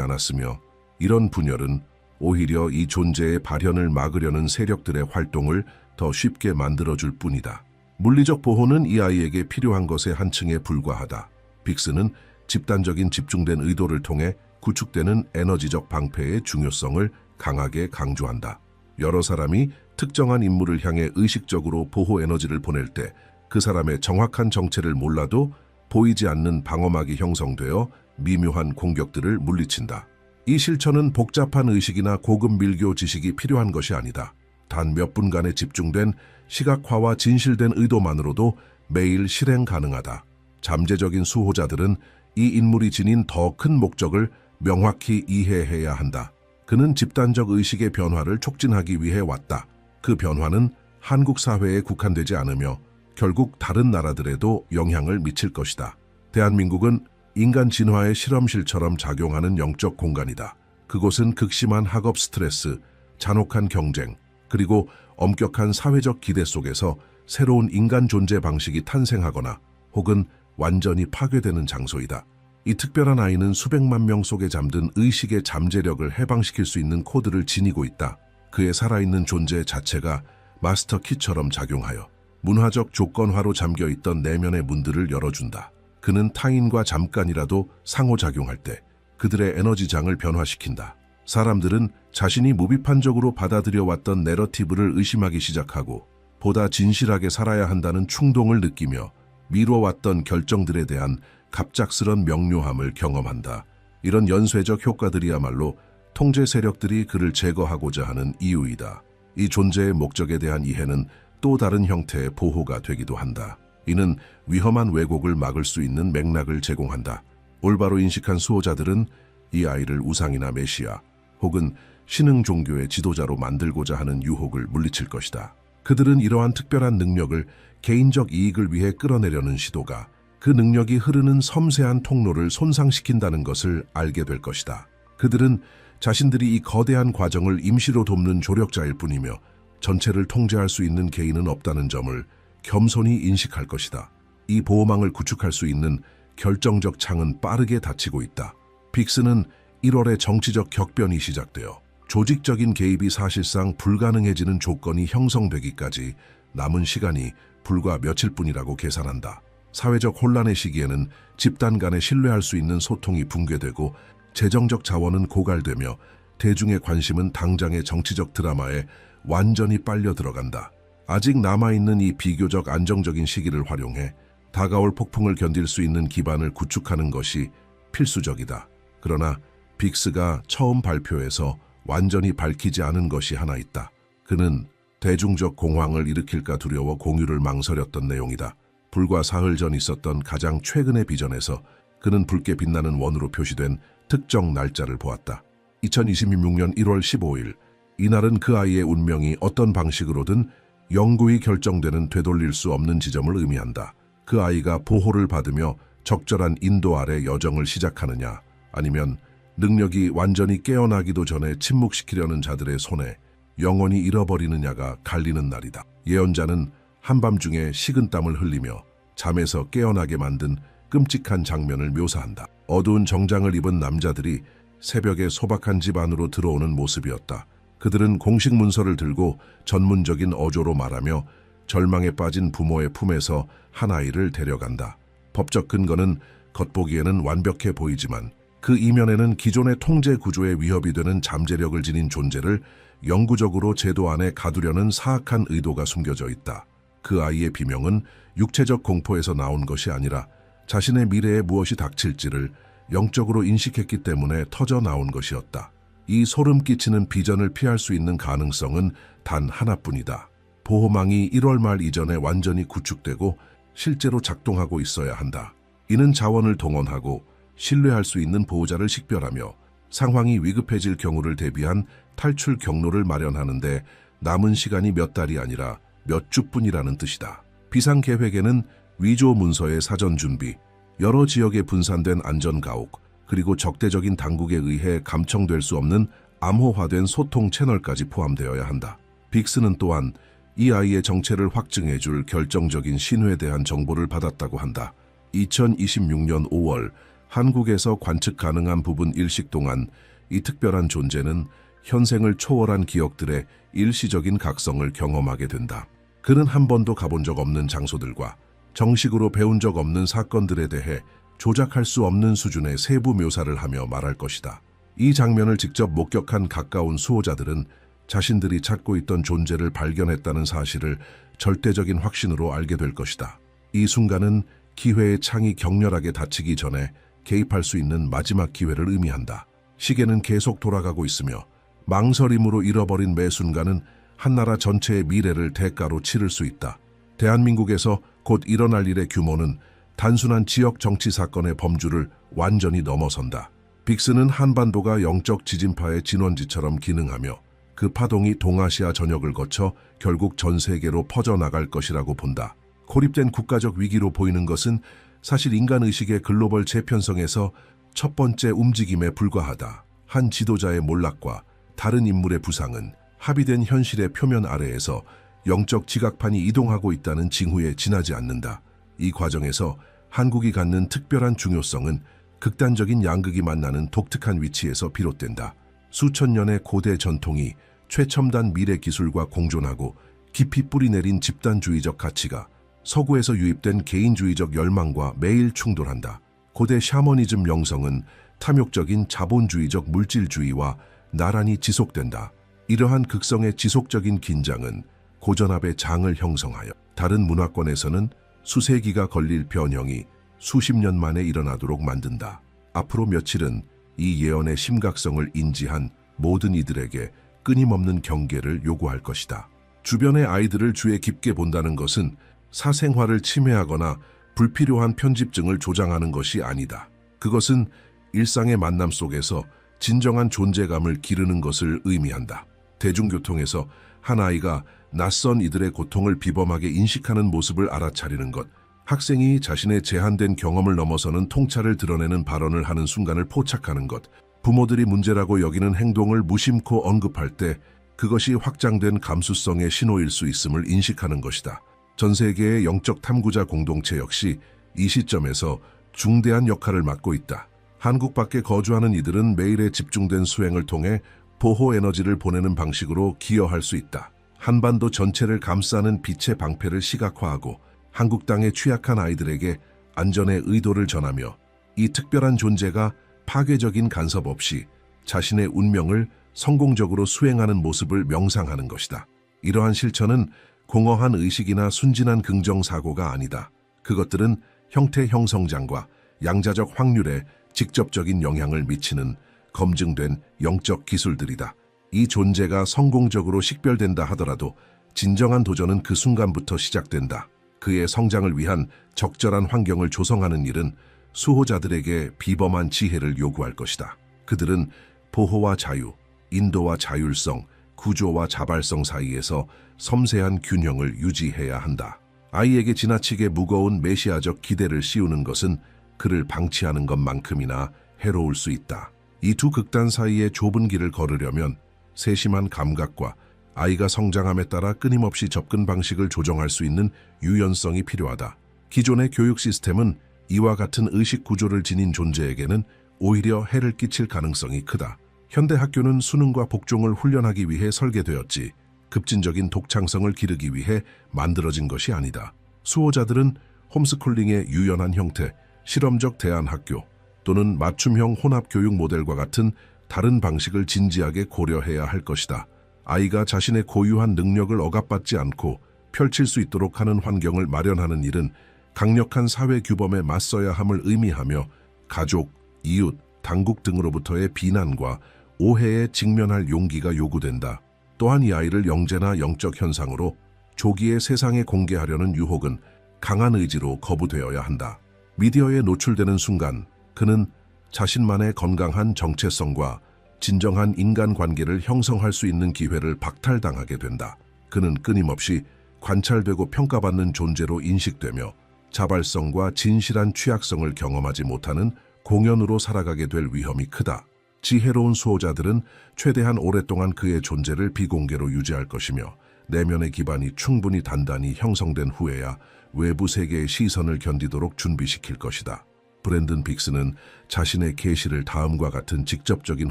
Speaker 1: 않았으며 이런 분열은 오히려 이 존재의 발현을 막으려는 세력들의 활동을 더 쉽게 만들어줄 뿐이다. 물리적 보호는 이 아이에게 필요한 것의 한층에 불과하다. 빅스는 집단적인 집중된 의도를 통해 구축되는 에너지적 방패의 중요성을 강하게 강조한다. 여러 사람이 특정한 인물을 향해 의식적으로 보호 에너지를 보낼 때 그 사람의 정확한 정체를 몰라도 보이지 않는 방어막이 형성되어 미묘한 공격들을 물리친다. 이 실천은 복잡한 의식이나 고급 밀교 지식이 필요한 것이 아니다. 단 몇 분간의 집중된 시각화와 진실된 의도만으로도 매일 실행 가능하다. 잠재적인 수호자들은 이 인물이 지닌 더 큰 목적을 명확히 이해해야 한다. 그는 집단적 의식의 변화를 촉진하기 위해 왔다. 그 변화는 한국 사회에 국한되지 않으며 결국 다른 나라들에도 영향을 미칠 것이다. 대한민국은 인간 진화의 실험실처럼 작용하는 영적 공간이다. 그곳은 극심한 학업 스트레스, 잔혹한 경쟁, 그리고 엄격한 사회적 기대 속에서 새로운 인간 존재 방식이 탄생하거나 혹은 완전히 파괴되는 장소이다. 이 특별한 아이는 수백만 명 속에 잠든 의식의 잠재력을 해방시킬 수 있는 코드를 지니고 있다. 그의 살아있는 존재 자체가 마스터 키처럼 작용하여 문화적 조건화로 잠겨있던 내면의 문들을 열어준다. 그는 타인과 잠깐이라도 상호작용할 때 그들의 에너지장을 변화시킨다. 사람들은 자신이 무비판적으로 받아들여왔던 내러티브를 의심하기 시작하고 보다 진실하게 살아야 한다는 충동을 느끼며 미뤄왔던 결정들에 대한 갑작스런 명료함을 경험한다. 이런 연쇄적 효과들이야말로 통제 세력들이 그를 제거하고자 하는 이유이다. 이 존재의 목적에 대한 이해는 또 다른 형태의 보호가 되기도 한다. 이는 위험한 왜곡을 막을 수 있는 맥락을 제공한다. 올바로 인식한 수호자들은 이 아이를 우상이나 메시아 혹은 신흥 종교의 지도자로 만들고자 하는 유혹을 물리칠 것이다. 그들은 이러한 특별한 능력을 개인적 이익을 위해 끌어내려는 시도가 그 능력이 흐르는 섬세한 통로를 손상시킨다는 것을 알게 될 것이다. 그들은 자신들이 이 거대한 과정을 임시로 돕는 조력자일 뿐이며 전체를 통제할 수 있는 개인은 없다는 점을 겸손히 인식할 것이다. 이 보호망을 구축할 수 있는 결정적 창은 빠르게 닫히고 있다. 빅스는 1월에 정치적 격변이 시작되어 조직적인 개입이 사실상 불가능해지는 조건이 형성되기까지 남은 시간이 불과 며칠뿐이라고 계산한다. 사회적 혼란의 시기에는 집단 간에 신뢰할 수 있는 소통이 붕괴되고 재정적 자원은 고갈되며 대중의 관심은 당장의 정치적 드라마에 완전히 빨려 들어간다. 아직 남아있는 이 비교적 안정적인 시기를 활용해 다가올 폭풍을 견딜 수 있는 기반을 구축하는 것이 필수적이다. 그러나 빅스가 처음 발표에서 완전히 밝히지 않은 것이 하나 있다. 그는 대중적 공황을 일으킬까 두려워 공유를 망설였던 내용이다. 불과 사흘 전 있었던 가장 최근의 비전에서 그는 붉게 빛나는 원으로 표시된 특정 날짜를 보았다. 2026년 1월 15일. 이날은 그 아이의 운명이 어떤 방식으로든 영구히 결정되는 되돌릴 수 없는 지점을 의미한다. 그 아이가 보호를 받으며 적절한 인도 아래 여정을 시작하느냐, 아니면 능력이 완전히 깨어나기도 전에 침묵시키려는 자들의 손에 영원히 잃어버리느냐가 갈리는 날이다. 예언자는 한밤중에 식은땀을 흘리며 잠에서 깨어나게 만든 끔찍한 장면을 묘사한다. 어두운 정장을 입은 남자들이 새벽에 소박한 집 안으로 들어오는 모습이었다. 그들은 공식 문서를 들고 전문적인 어조로 말하며 절망에 빠진 부모의 품에서 한 아이를 데려간다. 법적 근거는 겉보기에는 완벽해 보이지만 그 이면에는 기존의 통제 구조에 위협이 되는 잠재력을 지닌 존재를 영구적으로 제도 안에 가두려는 사악한 의도가 숨겨져 있다. 그 아이의 비명은 육체적 공포에서 나온 것이 아니라 자신의 미래에 무엇이 닥칠지를 영적으로 인식했기 때문에 터져 나온 것이었다. 이 소름 끼치는 비전을 피할 수 있는 가능성은 단 하나뿐이다. 보호망이 1월 말 이전에 완전히 구축되고 실제로 작동하고 있어야 한다. 이는 자원을 동원하고 신뢰할 수 있는 보호자를 식별하며 상황이 위급해질 경우를 대비한 탈출 경로를 마련하는데 남은 시간이 몇 달이 아니라 몇 주뿐이라는 뜻이다. 비상계획에는 위조 문서의 사전 준비, 여러 지역에 분산된 안전가옥, 그리고 적대적인 당국에 의해 감청될 수 없는 암호화된 소통 채널까지 포함되어야 한다. 빅스는 또한 이 아이의 정체를 확증해줄 결정적인 신호에 대한 정보를 받았다고 한다. 2026년 5월 한국에서 관측 가능한 부분 일식 동안 이 특별한 존재는 현생을 초월한 기억들의 일시적인 각성을 경험하게 된다. 그는 한 번도 가본 적 없는 장소들과 정식으로 배운 적 없는 사건들에 대해 조작할 수 없는 수준의 세부 묘사를 하며 말할 것이다. 이 장면을 직접 목격한 가까운 수호자들은 자신들이 찾고 있던 존재를 발견했다는 사실을 절대적인 확신으로 알게 될 것이다. 이 순간은 기회의 창이 격렬하게 닫히기 전에 개입할 수 있는 마지막 기회를 의미한다. 시계는 계속 돌아가고 있으며 망설임으로 잃어버린 매 순간은 한 나라 전체의 미래를 대가로 치를 수 있다. 대한민국에서 곧 일어날 일의 규모는 단순한 지역 정치 사건의 범주를 완전히 넘어선다. 빅스는 한반도가 영적 지진파의 진원지처럼 기능하며 그 파동이 동아시아 전역을 거쳐 결국 전 세계로 퍼져나갈 것이라고 본다. 고립된 국가적 위기로 보이는 것은 사실 인간의식의 글로벌 재편성에서 첫 번째 움직임에 불과하다. 한 지도자의 몰락과 다른 인물의 부상은 합의된 현실의 표면 아래에서 영적 지각판이 이동하고 있다는 징후에 지나지 않는다. 이 과정에서 한국이 갖는 특별한 중요성은 극단적인 양극이 만나는 독특한 위치에서 비롯된다. 수천 년의 고대 전통이 최첨단 미래 기술과 공존하고 깊이 뿌리내린 집단주의적 가치가 서구에서 유입된 개인주의적 열망과 매일 충돌한다. 고대 샤머니즘 영성은 탐욕적인 자본주의적 물질주의와 나란히 지속된다. 이러한 극성의 지속적인 긴장은 고전압의 장을 형성하여 다른 문화권에서는 수세기가 걸릴 변형이 수십 년 만에 일어나도록 만든다. 앞으로 며칠은 이 예언의 심각성을 인지한 모든 이들에게 끊임없는 경계를 요구할 것이다. 주변의 아이들을 주의 깊게 본다는 것은 사생활을 침해하거나 불필요한 편집증을 조장하는 것이 아니다. 그것은 일상의 만남 속에서 진정한 존재감을 기르는 것을 의미한다. 대중교통에서 한 아이가 낯선 이들의 고통을 비범하게 인식하는 모습을 알아차리는 것, 학생이 자신의 제한된 경험을 넘어서는 통찰을 드러내는 발언을 하는 순간을 포착하는 것, 부모들이 문제라고 여기는 행동을 무심코 언급할 때 그것이 확장된 감수성의 신호일 수 있음을 인식하는 것이다. 전 세계의 영적 탐구자 공동체 역시 이 시점에서 중대한 역할을 맡고 있다. 한국 밖에 거주하는 이들은 매일의 집중된 수행을 통해 보호 에너지를 보내는 방식으로 기여할 수 있다. 한반도 전체를 감싸는 빛의 방패를 시각화하고 한국 땅의 취약한 아이들에게 안전의 의도를 전하며 이 특별한 존재가 파괴적인 간섭 없이 자신의 운명을 성공적으로 수행하는 모습을 명상하는 것이다. 이러한 실천은 공허한 의식이나 순진한 긍정사고가 아니다. 그것들은 형태 형성장과 양자적 확률에 직접적인 영향을 미치는 검증된 영적 기술들이다. 이 존재가 성공적으로 식별된다 하더라도 진정한 도전은 그 순간부터 시작된다. 그의 성장을 위한 적절한 환경을 조성하는 일은 수호자들에게 비범한 지혜를 요구할 것이다. 그들은 보호와 자유, 인도와 자율성, 구조와 자발성 사이에서 섬세한 균형을 유지해야 한다. 아이에게 지나치게 무거운 메시아적 기대를 씌우는 것은 그를 방치하는 것만큼이나 해로울 수 있다. 이 두 극단 사이의 좁은 길을 걸으려면 세심한 감각과 아이가 성장함에 따라 끊임없이 접근 방식을 조정할 수 있는 유연성이 필요하다. 기존의 교육 시스템은 이와 같은 의식 구조를 지닌 존재에게는 오히려 해를 끼칠 가능성이 크다. 현대 학교는 수능과 복종을 훈련하기 위해 설계되었지 급진적인 독창성을 기르기 위해 만들어진 것이 아니다. 수호자들은 홈스쿨링의 유연한 형태, 실험적 대안학교 또는 맞춤형 혼합교육 모델과 같은 다른 방식을 진지하게 고려해야 할 것이다. 아이가 자신의 고유한 능력을 억압받지 않고 펼칠 수 있도록 하는 환경을 마련하는 일은 강력한 사회 규범에 맞서야 함을 의미하며 가족, 이웃, 당국 등으로부터의 비난과 오해에 직면할 용기가 요구된다. 또한 이 아이를 영재나 영적 현상으로 조기에 세상에 공개하려는 유혹은 강한 의지로 거부되어야 한다. 미디어에 노출되는 순간 그는 자신만의 건강한 정체성과 진정한 인간관계를 형성할 수 있는 기회를 박탈당하게 된다. 그는 끊임없이 관찰되고 평가받는 존재로 인식되며 자발성과 진실한 취약성을 경험하지 못하는 공연으로 살아가게 될 위험이 크다. 지혜로운 수호자들은 최대한 오랫동안 그의 존재를 비공개로 유지할 것이며 내면의 기반이 충분히 단단히 형성된 후에야 외부 세계의 시선을 견디도록 준비시킬 것이다. 브랜든 빅스는 자신의 계시를 다음과 같은 직접적인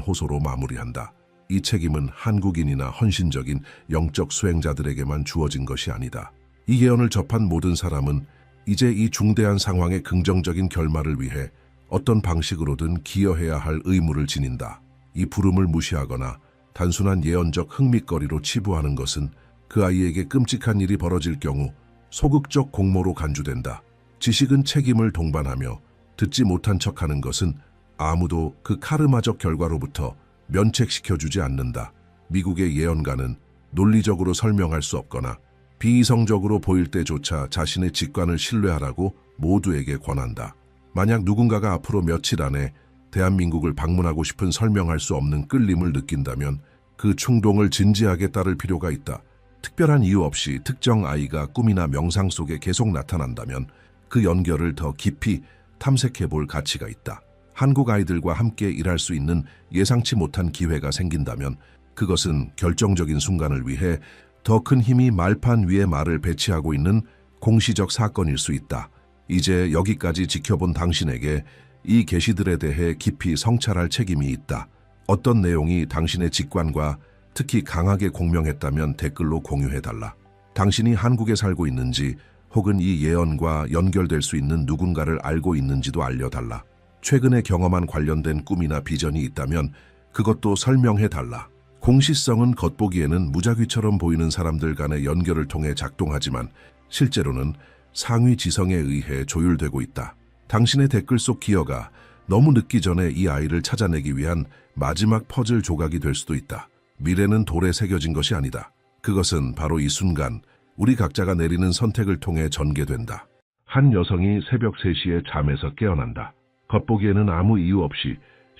Speaker 1: 호소로 마무리한다. 이 책임은 한국인이나 헌신적인 영적 수행자들에게만 주어진 것이 아니다. 이 예언을 접한 모든 사람은 이제 이 중대한 상황의 긍정적인 결말을 위해 어떤 방식으로든 기여해야 할 의무를 지닌다. 이 부름을 무시하거나 단순한 예언적 흥미거리로 치부하는 것은 그 아이에게 끔찍한 일이 벌어질 경우 소극적 공모로 간주된다. 지식은 책임을 동반하며 듣지 못한 척하는 것은 아무도 그 카르마적 결과로부터 면책시켜주지 않는다. 미국의 예언가는 논리적으로 설명할 수 없거나 비이성적으로 보일 때조차 자신의 직관을 신뢰하라고 모두에게 권한다. 만약 누군가가 앞으로 며칠 안에 대한민국을 방문하고 싶은 설명할 수 없는 끌림을 느낀다면 그 충동을 진지하게 따를 필요가 있다. 특별한 이유 없이 특정 아이가 꿈이나 명상 속에 계속 나타난다면 그 연결을 더 깊이 탐색해 볼 가치가 있다. 한국 아이들과 함께 일할 수 있는 예상치 못한 기회가 생긴다면 그것은 결정적인 순간을 위해 더 큰 힘이 말판 위에 말을 배치하고 있는 공시적 사건일 수 있다. 이제 여기까지 지켜본 당신에게 이 계시들에 대해 깊이 성찰할 책임이 있다. 어떤 내용이 당신의 직관과 특히 강하게 공명했다면 댓글로 공유해달라. 당신이 한국에 살고 있는지 혹은 이 예언과 연결될 수 있는 누군가를 알고 있는지도 알려달라. 최근에 경험한 관련된 꿈이나 비전이 있다면 그것도 설명해달라. 공시성은 겉보기에는 무작위처럼 보이는 사람들 간의 연결을 통해 작동하지만 실제로는 상위 지성에 의해 조율되고 있다. 당신의 댓글 속 기여가 너무 늦기 전에 이 아이를 찾아내기 위한 마지막 퍼즐 조각이 될 수도 있다. 미래는 돌에 새겨진 것이 아니다. 그것은 바로 이 순간 우리 각자가 내리는 선택을 통해 전개된다. 한 여성이 새벽 3시에 잠에서 깨어난다. 겉보기에는 아무 이유 없이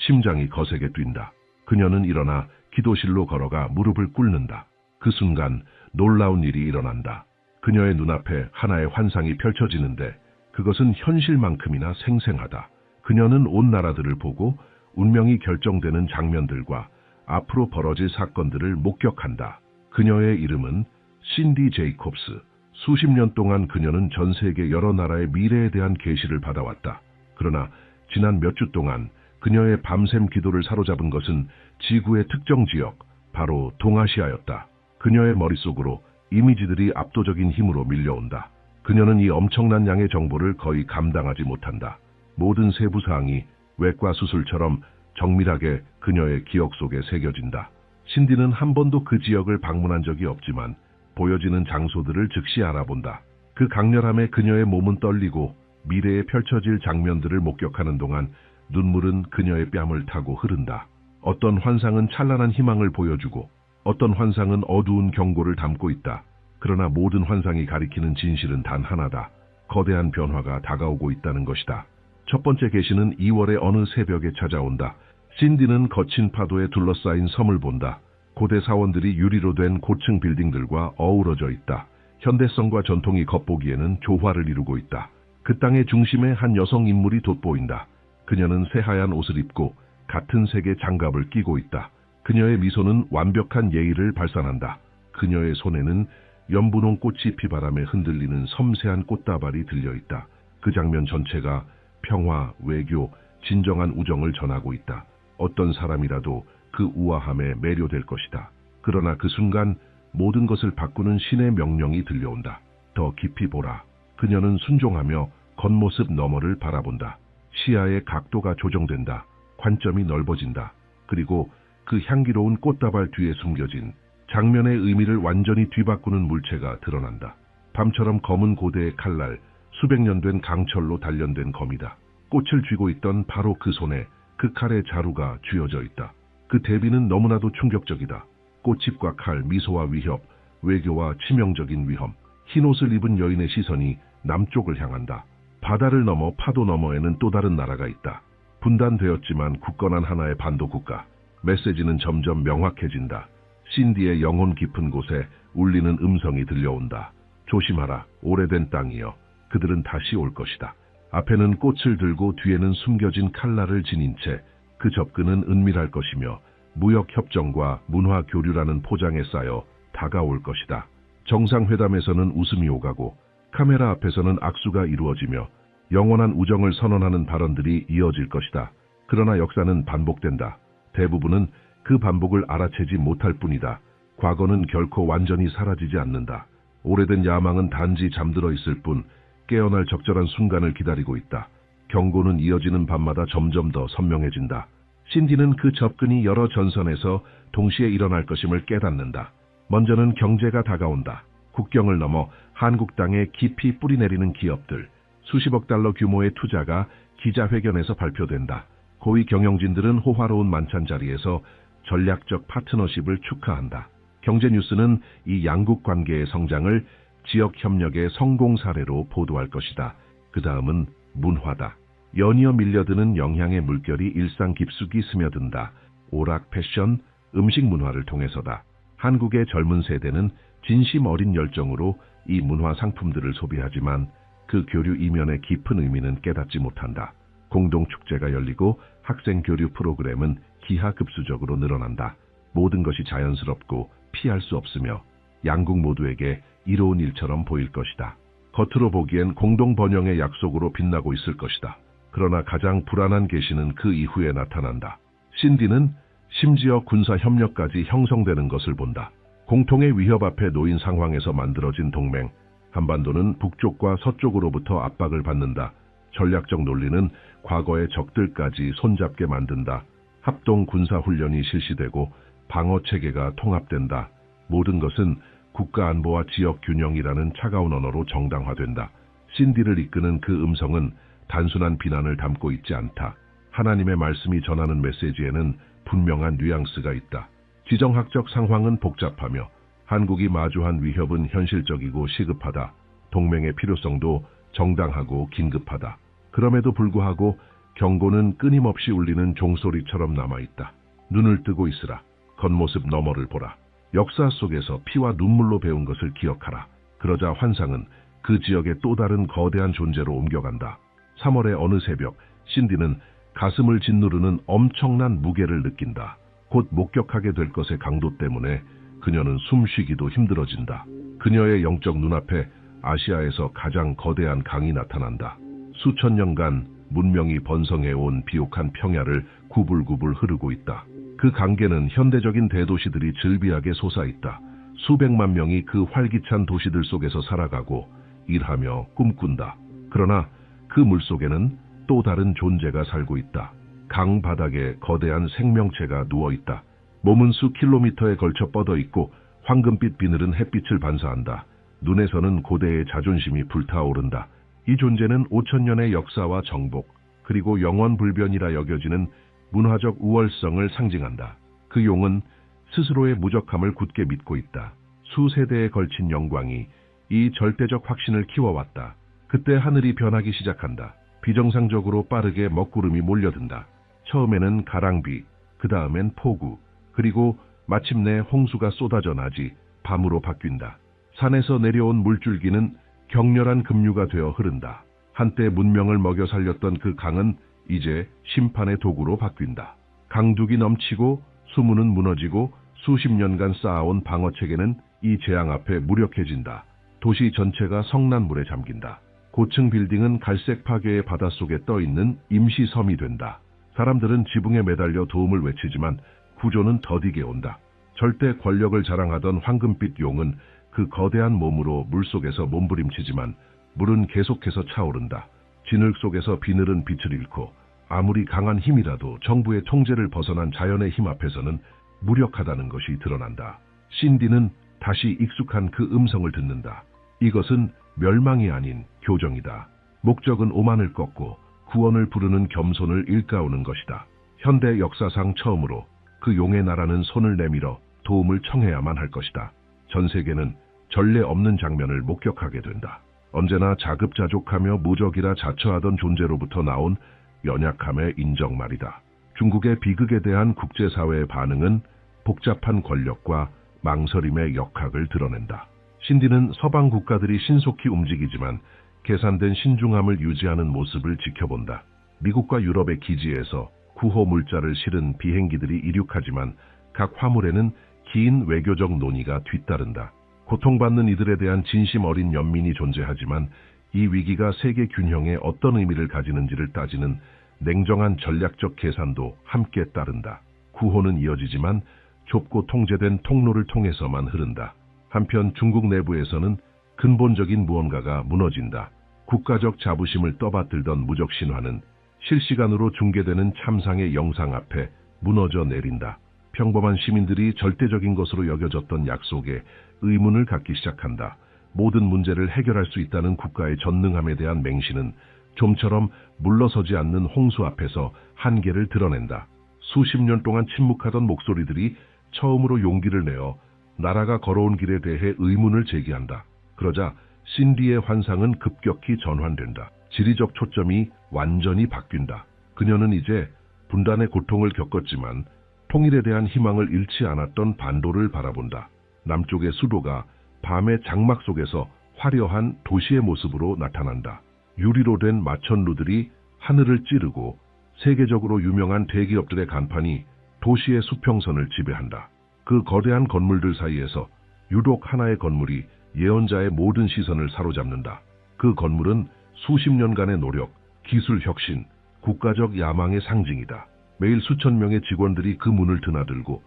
Speaker 1: 심장이 거세게 뛴다. 그녀는 일어나 기도실로 걸어가 무릎을 꿇는다. 그 순간 놀라운 일이 일어난다. 그녀의 눈앞에 하나의 환상이 펼쳐지는데 그것은 현실만큼이나 생생하다. 그녀는 온 나라들을 보고 운명이 결정되는 장면들과 앞으로 벌어질 사건들을 목격한다. 그녀의 이름은 신디 제이콥스. 수십 년 동안 그녀는 전 세계 여러 나라의 미래에 대한 계시를 받아왔다. 그러나 지난 몇 주 동안 그녀의 밤샘 기도를 사로잡은 것은 지구의 특정 지역, 바로 동아시아였다. 그녀의 머릿속으로 이미지들이 압도적인 힘으로 밀려온다. 그녀는 이 엄청난 양의 정보를 거의 감당하지 못한다. 모든 세부 사항이 외과 수술처럼 정밀하게 그녀의 기억 속에 새겨진다. 신디는 한 번도 그 지역을 방문한 적이 없지만 보여지는 장소들을 즉시 알아본다. 그 강렬함에 그녀의 몸은 떨리고 미래에 펼쳐질 장면들을 목격하는 동안 눈물은 그녀의 뺨을 타고 흐른다. 어떤 환상은 찬란한 희망을 보여주고 어떤 환상은 어두운 경고를 담고 있다. 그러나 모든 환상이 가리키는 진실은 단 하나다. 거대한 변화가 다가오고 있다는 것이다. 첫 번째 계시는 2월의 어느 새벽에 찾아온다. 신디는 거친 파도에 둘러싸인 섬을 본다. 고대 사원들이 유리로 된 고층 빌딩들과 어우러져 있다. 현대성과 전통이 겉보기에는 조화를 이루고 있다. 그 땅의 중심에 한 여성 인물이 돋보인다. 그녀는 새하얀 옷을 입고 같은 색의 장갑을 끼고 있다. 그녀의 미소는 완벽한 예의를 발산한다. 그녀의 손에는 연분홍 꽃이 비바람에 흔들리는 섬세한 꽃다발이 들려있다. 그 장면 전체가 평화, 외교, 진정한 우정을 전하고 있다. 어떤 사람이라도 그 우아함에 매료될 것이다. 그러나 그 순간 모든 것을 바꾸는 신의 명령이 들려온다. 더 깊이 보라. 그녀는 순종하며 겉모습 너머를 바라본다. 시야의 각도가 조정된다. 관점이 넓어진다. 그리고 그 향기로운 꽃다발 뒤에 숨겨진 장면의 의미를 완전히 뒤바꾸는 물체가 드러난다. 밤처럼 검은 고대의 칼날, 수백 년 된 강철로 단련된 검이다. 꽃을 쥐고 있던 바로 그 손에 그 칼의 자루가 쥐어져 있다. 그 대비는 너무나도 충격적이다. 꽃잎과 칼, 미소와 위협, 외교와 치명적인 위험. 흰옷을 입은 여인의 시선이 남쪽을 향한다. 바다를 넘어 파도 너머에는 또 다른 나라가 있다. 분단되었지만 굳건한 하나의 반도 국가. 메시지는 점점 명확해진다. 신디의 영혼 깊은 곳에 울리는 음성이 들려온다. 조심하라, 오래된 땅이여. 그들은 다시 올 것이다. 앞에는 꽃을 들고 뒤에는 숨겨진 칼날을 지닌 채 그 접근은 은밀할 것이며 무역협정과 문화교류라는 포장에 쌓여 다가올 것이다. 정상회담에서는 웃음이 오가고 카메라 앞에서는 악수가 이루어지며 영원한 우정을 선언하는 발언들이 이어질 것이다. 그러나 역사는 반복된다. 대부분은 그 반복을 알아채지 못할 뿐이다. 과거는 결코 완전히 사라지지 않는다. 오래된 야망은 단지 잠들어 있을 뿐 깨어날 적절한 순간을 기다리고 있다. 경고는 이어지는 밤마다 점점 더 선명해진다. 신디는 그 접근이 여러 전선에서 동시에 일어날 것임을 깨닫는다. 먼저는 경제가 다가온다. 국경을 넘어 한국 땅에 깊이 뿌리내리는 기업들, 수십억 달러 규모의 투자가 기자회견에서 발표된다. 고위 경영진들은 호화로운 만찬 자리에서 전략적 파트너십을 축하한다. 경제 뉴스는 이 양국 관계의 성장을 지역 협력의 성공 사례로 보도할 것이다. 그 다음은 문화다. 연이어 밀려드는 영향의 물결이 일상 깊숙이 스며든다. 오락, 패션, 음식 문화를 통해서다. 한국의 젊은 세대는 진심 어린 열정으로 이 문화 상품들을 소비하지만 그 교류 이면의 깊은 의미는 깨닫지 못한다. 공동축제가 열리고 학생 교류 프로그램은 기하급수적으로 늘어난다. 모든 것이 자연스럽고 피할 수 없으며 양국 모두에게 이로운 일처럼 보일 것이다. 겉으로 보기엔 공동 번영의 약속으로 빛나고 있을 것이다. 그러나 가장 불안한 계시는 그 이후에 나타난다. 신디는 심지어 군사 협력까지 형성되는 것을 본다. 공통의 위협 앞에 놓인 상황에서 만들어진 동맹. 한반도는 북쪽과 서쪽으로부터 압박을 받는다. 전략적 논리는 과거의 적들까지 손잡게 만든다. 합동 군사훈련이 실시되고 방어체계가 통합된다. 모든 것은 국가안보와 지역균형이라는 차가운 언어로 정당화된다. 신디를 이끄는 그 음성은 단순한 비난을 담고 있지 않다. 하나님의 말씀이 전하는 메시지에는 분명한 뉘앙스가 있다. 지정학적 상황은 복잡하며 한국이 마주한 위협은 현실적이고 시급하다. 동맹의 필요성도 정당하고 긴급하다. 그럼에도 불구하고 경고는 끊임없이 울리는 종소리처럼 남아있다. 눈을 뜨고 있으라. 겉모습 너머를 보라. 역사 속에서 피와 눈물로 배운 것을 기억하라. 그러자 환상은 그 지역의 또 다른 거대한 존재로 옮겨간다. 3월의 어느 새벽, 신디는 가슴을 짓누르는 엄청난 무게를 느낀다. 곧 목격하게 될 것의 강도 때문에 그녀는 숨쉬기도 힘들어진다. 그녀의 영적 눈앞에 아시아에서 가장 거대한 강이 나타난다. 수천 년간 문명이 번성해온 비옥한 평야를 구불구불 흐르고 있다. 그 강계는 현대적인 대도시들이 즐비하게 솟아있다. 수백만 명이 그 활기찬 도시들 속에서 살아가고 일하며 꿈꾼다. 그러나 그 물속에는 또 다른 존재가 살고 있다. 강 바닥에 거대한 생명체가 누워있다. 몸은 수 킬로미터에 걸쳐 뻗어있고 황금빛 비늘은 햇빛을 반사한다. 눈에서는 고대의 자존심이 불타오른다. 이 존재는 5천년의 역사와 정복, 그리고 영원불변이라 여겨지는 문화적 우월성을 상징한다. 그 용은 스스로의 무적함을 굳게 믿고 있다. 수세대에 걸친 영광이 이 절대적 확신을 키워왔다. 그때 하늘이 변하기 시작한다. 비정상적으로 빠르게 먹구름이 몰려든다. 처음에는 가랑비, 그 다음엔 폭우, 그리고 마침내 홍수가 쏟아져 나지 밤으로 바뀐다. 산에서 내려온 물줄기는 격렬한 급류가 되어 흐른다. 한때 문명을 먹여 살렸던 그 강은 이제 심판의 도구로 바뀐다. 강둑이 넘치고 수문은 무너지고 수십 년간 쌓아온 방어체계는 이 재앙 앞에 무력해진다. 도시 전체가 성난물에 잠긴다. 고층 빌딩은 갈색 파괴의 바닷속에 떠있는 임시섬이 된다. 사람들은 지붕에 매달려 도움을 외치지만 구조는 더디게 온다. 절대 권력을 자랑하던 황금빛 용은 그 거대한 몸으로 물속에서 몸부림치지만 물은 계속해서 차오른다. 진흙 속에서 비늘은 빛을 잃고 아무리 강한 힘이라도 정부의 통제를 벗어난 자연의 힘 앞에서는 무력하다는 것이 드러난다. 신디는 다시 익숙한 그 음성을 듣는다. 이것은 멸망이 아닌 교정이다. 목적은 오만을 꺾고 구원을 부르는 겸손을 일깨우는 것이다. 현대 역사상 처음으로 그 용의 나라는 손을 내밀어 도움을 청해야만 할 것이다. 전 세계는 전례 없는 장면을 목격하게 된다. 언제나 자급자족하며 무적이라 자처하던 존재로부터 나온 연약함의 인정 말이다. 중국의 비극에 대한 국제사회의 반응은 복잡한 권력과 망설임의 역학을 드러낸다. 신디는 서방 국가들이 신속히 움직이지만 계산된 신중함을 유지하는 모습을 지켜본다. 미국과 유럽의 기지에서 구호 물자를 실은 비행기들이 이륙하지만 각 화물에는 긴 외교적 논의가 뒤따른다. 고통받는 이들에 대한 진심 어린 연민이 존재하지만 이 위기가 세계 균형에 어떤 의미를 가지는지를 따지는 냉정한 전략적 계산도 함께 따른다. 구호는 이어지지만 좁고 통제된 통로를 통해서만 흐른다. 한편 중국 내부에서는 근본적인 무언가가 무너진다. 국가적 자부심을 떠받들던 무적 신화는 실시간으로 중계되는 참상의 영상 앞에 무너져 내린다. 평범한 시민들이 절대적인 것으로 여겨졌던 약속에 의문을 갖기 시작한다. 모든 문제를 해결할 수 있다는 국가의 전능함에 대한 맹신은 좀처럼 물러서지 않는 홍수 앞에서 한계를 드러낸다. 수십 년 동안 침묵하던 목소리들이 처음으로 용기를 내어 나라가 걸어온 길에 대해 의문을 제기한다. 그러자 신디의 환상은 급격히 전환된다. 지리적 초점이 완전히 바뀐다. 그녀는 이제 분단의 고통을 겪었지만 통일에 대한 희망을 잃지 않았던 반도를 바라본다. 남쪽의 수도가 밤의 장막 속에서 화려한 도시의 모습으로 나타난다. 유리로 된 마천루들이 하늘을 찌르고 세계적으로 유명한 대기업들의 간판이 도시의 수평선을 지배한다. 그 거대한 건물들 사이에서 유독 하나의 건물이 예언자의 모든 시선을 사로잡는다. 그 건물은 수십 년간의 노력, 기술 혁신, 국가적 야망의 상징이다. 매일 수천 명의 직원들이 그 문을 드나들고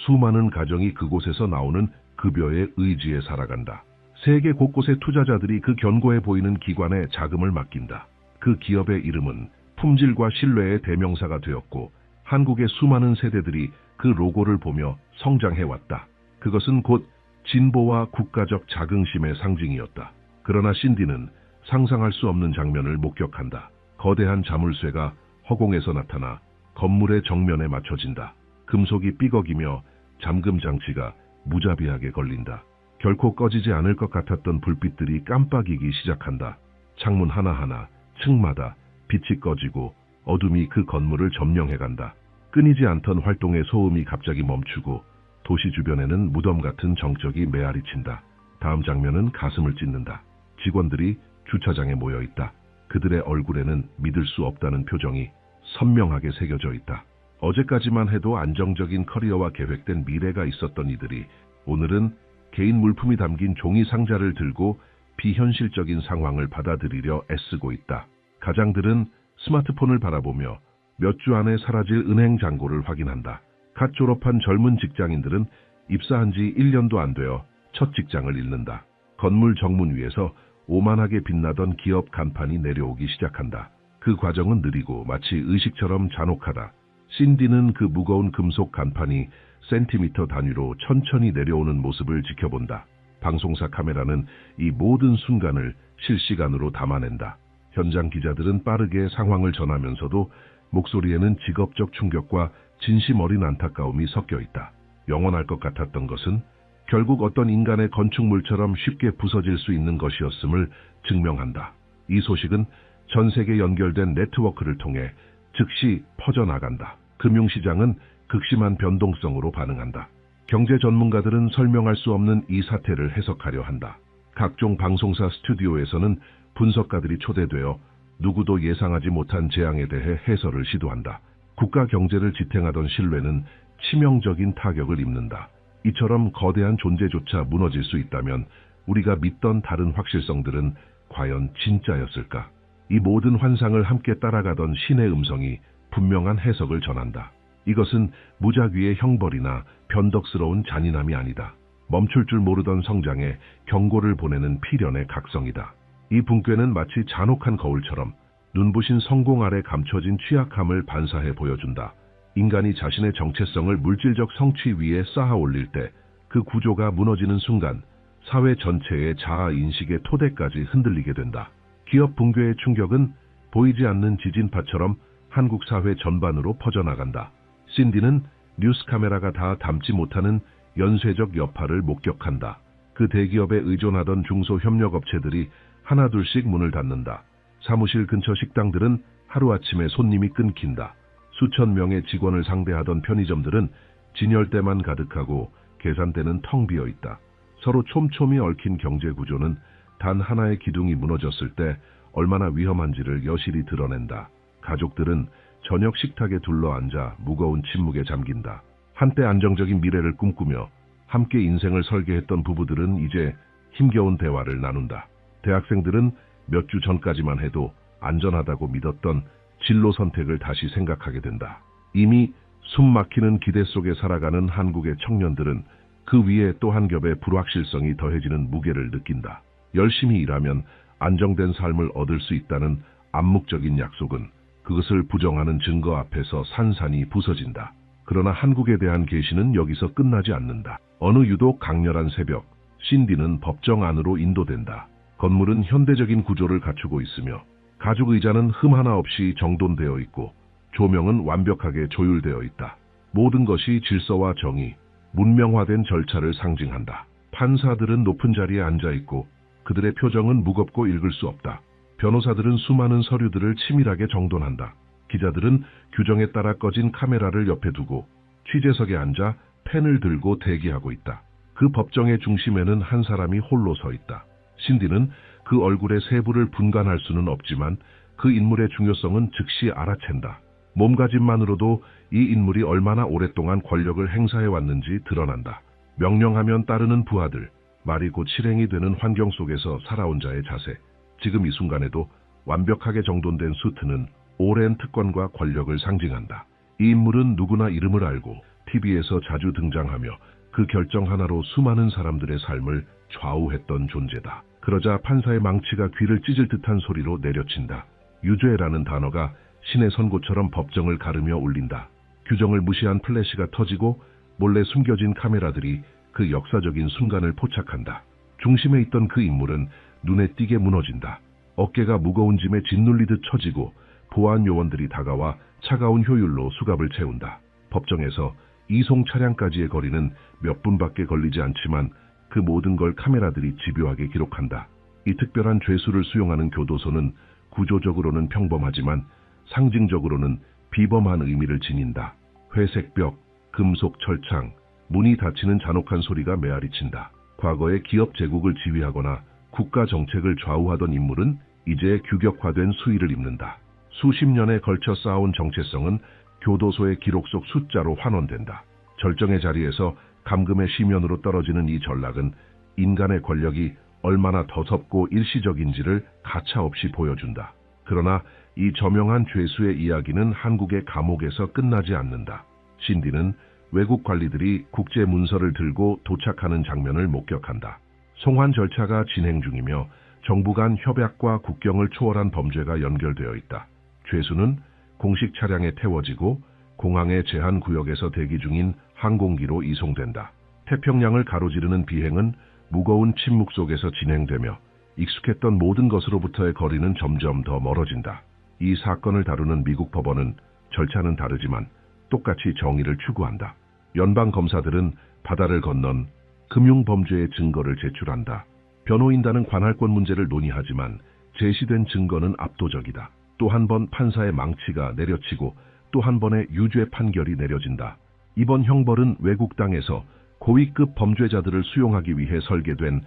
Speaker 1: 수많은 가정이 그곳에서 나오는 급여의 의지에 살아간다. 세계 곳곳의 투자자들이 그 견고해 보이는 기관에 자금을 맡긴다. 그 기업의 이름은 품질과 신뢰의 대명사가 되었고 한국의 수많은 세대들이 그 로고를 보며 성장해왔다. 그것은 곧 진보와 국가적 자긍심의 상징이었다. 그러나 신디는 상상할 수 없는 장면을 목격한다. 거대한 자물쇠가 허공에서 나타나 건물의 정면에 맞춰진다. 금속이 삐걱이며 잠금 장치가 무자비하게 걸린다. 결코 꺼지지 않을 것 같았던 불빛들이 깜빡이기 시작한다. 창문 하나하나, 층마다 빛이 꺼지고 어둠이 그 건물을 점령해간다. 끊이지 않던 활동의 소음이 갑자기 멈추고 도시 주변에는 무덤 같은 정적이 메아리친다. 다음 장면은 가슴을 찢는다. 직원들이 주차장에 모여있다. 그들의 얼굴에는 믿을 수 없다는 표정이 선명하게 새겨져 있다. 어제까지만 해도 안정적인 커리어와 계획된 미래가 있었던 이들이 오늘은 개인 물품이 담긴 종이 상자를 들고 비현실적인 상황을 받아들이려 애쓰고 있다. 가장들은 스마트폰을 바라보며 몇 주 안에 사라질 은행 잔고를 확인한다. 갓 졸업한 젊은 직장인들은 입사한 지 1년도 안 되어 첫 직장을 잃는다. 건물 정문 위에서 오만하게 빛나던 기업 간판이 내려오기 시작한다. 그 과정은 느리고 마치 의식처럼 잔혹하다. 신디는 그 무거운 금속 간판이 센티미터 단위로 천천히 내려오는 모습을 지켜본다. 방송사 카메라는 이 모든 순간을 실시간으로 담아낸다. 현장 기자들은 빠르게 상황을 전하면서도 목소리에는 직업적 충격과 진심 어린 안타까움이 섞여 있다. 영원할 것 같았던 것은 결국 어떤 인간의 건축물처럼 쉽게 부서질 수 있는 것이었음을 증명한다. 이 소식은 전 세계 연결된 네트워크를 통해 즉시 퍼져나간다. 금융시장은 극심한 변동성으로 반응한다. 경제 전문가들은 설명할 수 없는 이 사태를 해석하려 한다. 각종 방송사 스튜디오에서는 분석가들이 초대되어 누구도 예상하지 못한 재앙에 대해 해설을 시도한다. 국가 경제를 지탱하던 신뢰는 치명적인 타격을 입는다. 이처럼 거대한 존재조차 무너질 수 있다면 우리가 믿던 다른 확실성들은 과연 진짜였을까? 이 모든 환상을 함께 따라가던 신의 음성이 분명한 해석을 전한다. 이것은 무작위의 형벌이나 변덕스러운 잔인함이 아니다. 멈출 줄 모르던 성장에 경고를 보내는 필연의 각성이다. 이 분꾀는 마치 잔혹한 거울처럼 눈부신 성공 아래 감춰진 취약함을 반사해 보여준다. 인간이 자신의 정체성을 물질적 성취 위에 쌓아 올릴 때 그 구조가 무너지는 순간 사회 전체의 자아인식의 토대까지 흔들리게 된다. 기업 붕괴의 충격은 보이지 않는 지진파처럼 한국 사회 전반으로 퍼져나간다. 신디는 뉴스 카메라가 다 담지 못하는 연쇄적 여파를 목격한다. 그 대기업에 의존하던 중소협력업체들이 하나둘씩 문을 닫는다. 사무실 근처 식당들은 하루아침에 손님이 끊긴다. 수천 명의 직원을 상대하던 편의점들은 진열대만 가득하고 계산대는 텅 비어 있다. 서로 촘촘히 얽힌 경제 구조는 단 하나의 기둥이 무너졌을 때 얼마나 위험한지를 여실히 드러낸다. 가족들은 저녁 식탁에 둘러앉아 무거운 침묵에 잠긴다. 한때 안정적인 미래를 꿈꾸며 함께 인생을 설계했던 부부들은 이제 힘겨운 대화를 나눈다. 대학생들은 몇 주 전까지만 해도 안전하다고 믿었던 진로 선택을 다시 생각하게 된다. 이미 숨 막히는 기대 속에 살아가는 한국의 청년들은 그 위에 또 한 겹의 불확실성이 더해지는 무게를 느낀다. 열심히 일하면 안정된 삶을 얻을 수 있다는 암묵적인 약속은 그것을 부정하는 증거 앞에서 산산이 부서진다. 그러나 한국에 대한 계시는 여기서 끝나지 않는다. 어느 유독 강렬한 새벽, 신디는 법정 안으로 인도된다. 건물은 현대적인 구조를 갖추고 있으며 가죽 의자는 흠 하나 없이 정돈되어 있고 조명은 완벽하게 조율되어 있다. 모든 것이 질서와 정의, 문명화된 절차를 상징한다. 판사들은 높은 자리에 앉아 있고 그들의 표정은 무겁고 읽을 수 없다. 변호사들은 수많은 서류들을 치밀하게 정돈한다. 기자들은 규정에 따라 꺼진 카메라를 옆에 두고 취재석에 앉아 펜을 들고 대기하고 있다. 그 법정의 중심에는 한 사람이 홀로 서 있다. 신디는 그 얼굴의 세부를 분간할 수는 없지만 그 인물의 중요성은 즉시 알아챈다. 몸가짐만으로도 이 인물이 얼마나 오랫동안 권력을 행사해왔는지 드러난다. 명령하면 따르는 부하들, 말이 곧 실행이 되는 환경 속에서 살아온 자의 자세. 지금 이 순간에도 완벽하게 정돈된 수트는 오랜 특권과 권력을 상징한다. 이 인물은 누구나 이름을 알고 TV에서 자주 등장하며 그 결정 하나로 수많은 사람들의 삶을 좌우했던 존재다. 그러자 판사의 망치가 귀를 찢을 듯한 소리로 내려친다. 유죄라는 단어가 신의 선고처럼 법정을 가르며 울린다. 규정을 무시한 플래시가 터지고 몰래 숨겨진 카메라들이 그 역사적인 순간을 포착한다. 중심에 있던 그 인물은 눈에 띄게 무너진다. 어깨가 무거운 짐에 짓눌리듯 처지고 보안 요원들이 다가와 차가운 효율로 수갑을 채운다. 법정에서 이송 차량까지의 거리는 몇 분밖에 걸리지 않지만 그 모든 걸 카메라들이 집요하게 기록한다. 이 특별한 죄수를 수용하는 교도소는 구조적으로는 평범하지만 상징적으로는 비범한 의미를 지닌다. 회색 벽, 금속 철창, 문이 닫히는 잔혹한 소리가 메아리친다. 과거에 기업 제국을 지휘하거나 국가 정책을 좌우하던 인물은 이제 규격화된 수위를 입는다. 수십 년에 걸쳐 쌓아온 정체성은 교도소의 기록 속 숫자로 환원된다. 절정의 자리에서 감금의 시면으로 떨어지는 이 전락은 인간의 권력이 얼마나 더섭고 일시적인지를 가차없이 보여준다. 그러나 이 저명한 죄수의 이야기는 한국의 감옥에서 끝나지 않는다. 신디는 외국 관리들이 국제 문서를 들고 도착하는 장면을 목격한다. 송환 절차가 진행 중이며 정부 간 협약과 국경을 초월한 범죄가 연결되어 있다. 죄수는 공식 차량에 태워지고 공항의 제한 구역에서 대기 중인 항공기로 이송된다. 태평양을 가로지르는 비행은 무거운 침묵 속에서 진행되며 익숙했던 모든 것으로부터의 거리는 점점 더 멀어진다. 이 사건을 다루는 미국 법원은 절차는 다르지만 똑같이 정의를 추구한다. 연방 검사들은 바다를 건넌 금융범죄의 증거를 제출한다. 변호인단은 관할권 문제를 논의하지만 제시된 증거는 압도적이다. 또 한 번 판사의 망치가 내려치고 또 한 번의 유죄 판결이 내려진다. 이번 형벌은 외국 땅에서 고위급 범죄자들을 수용하기 위해 설계된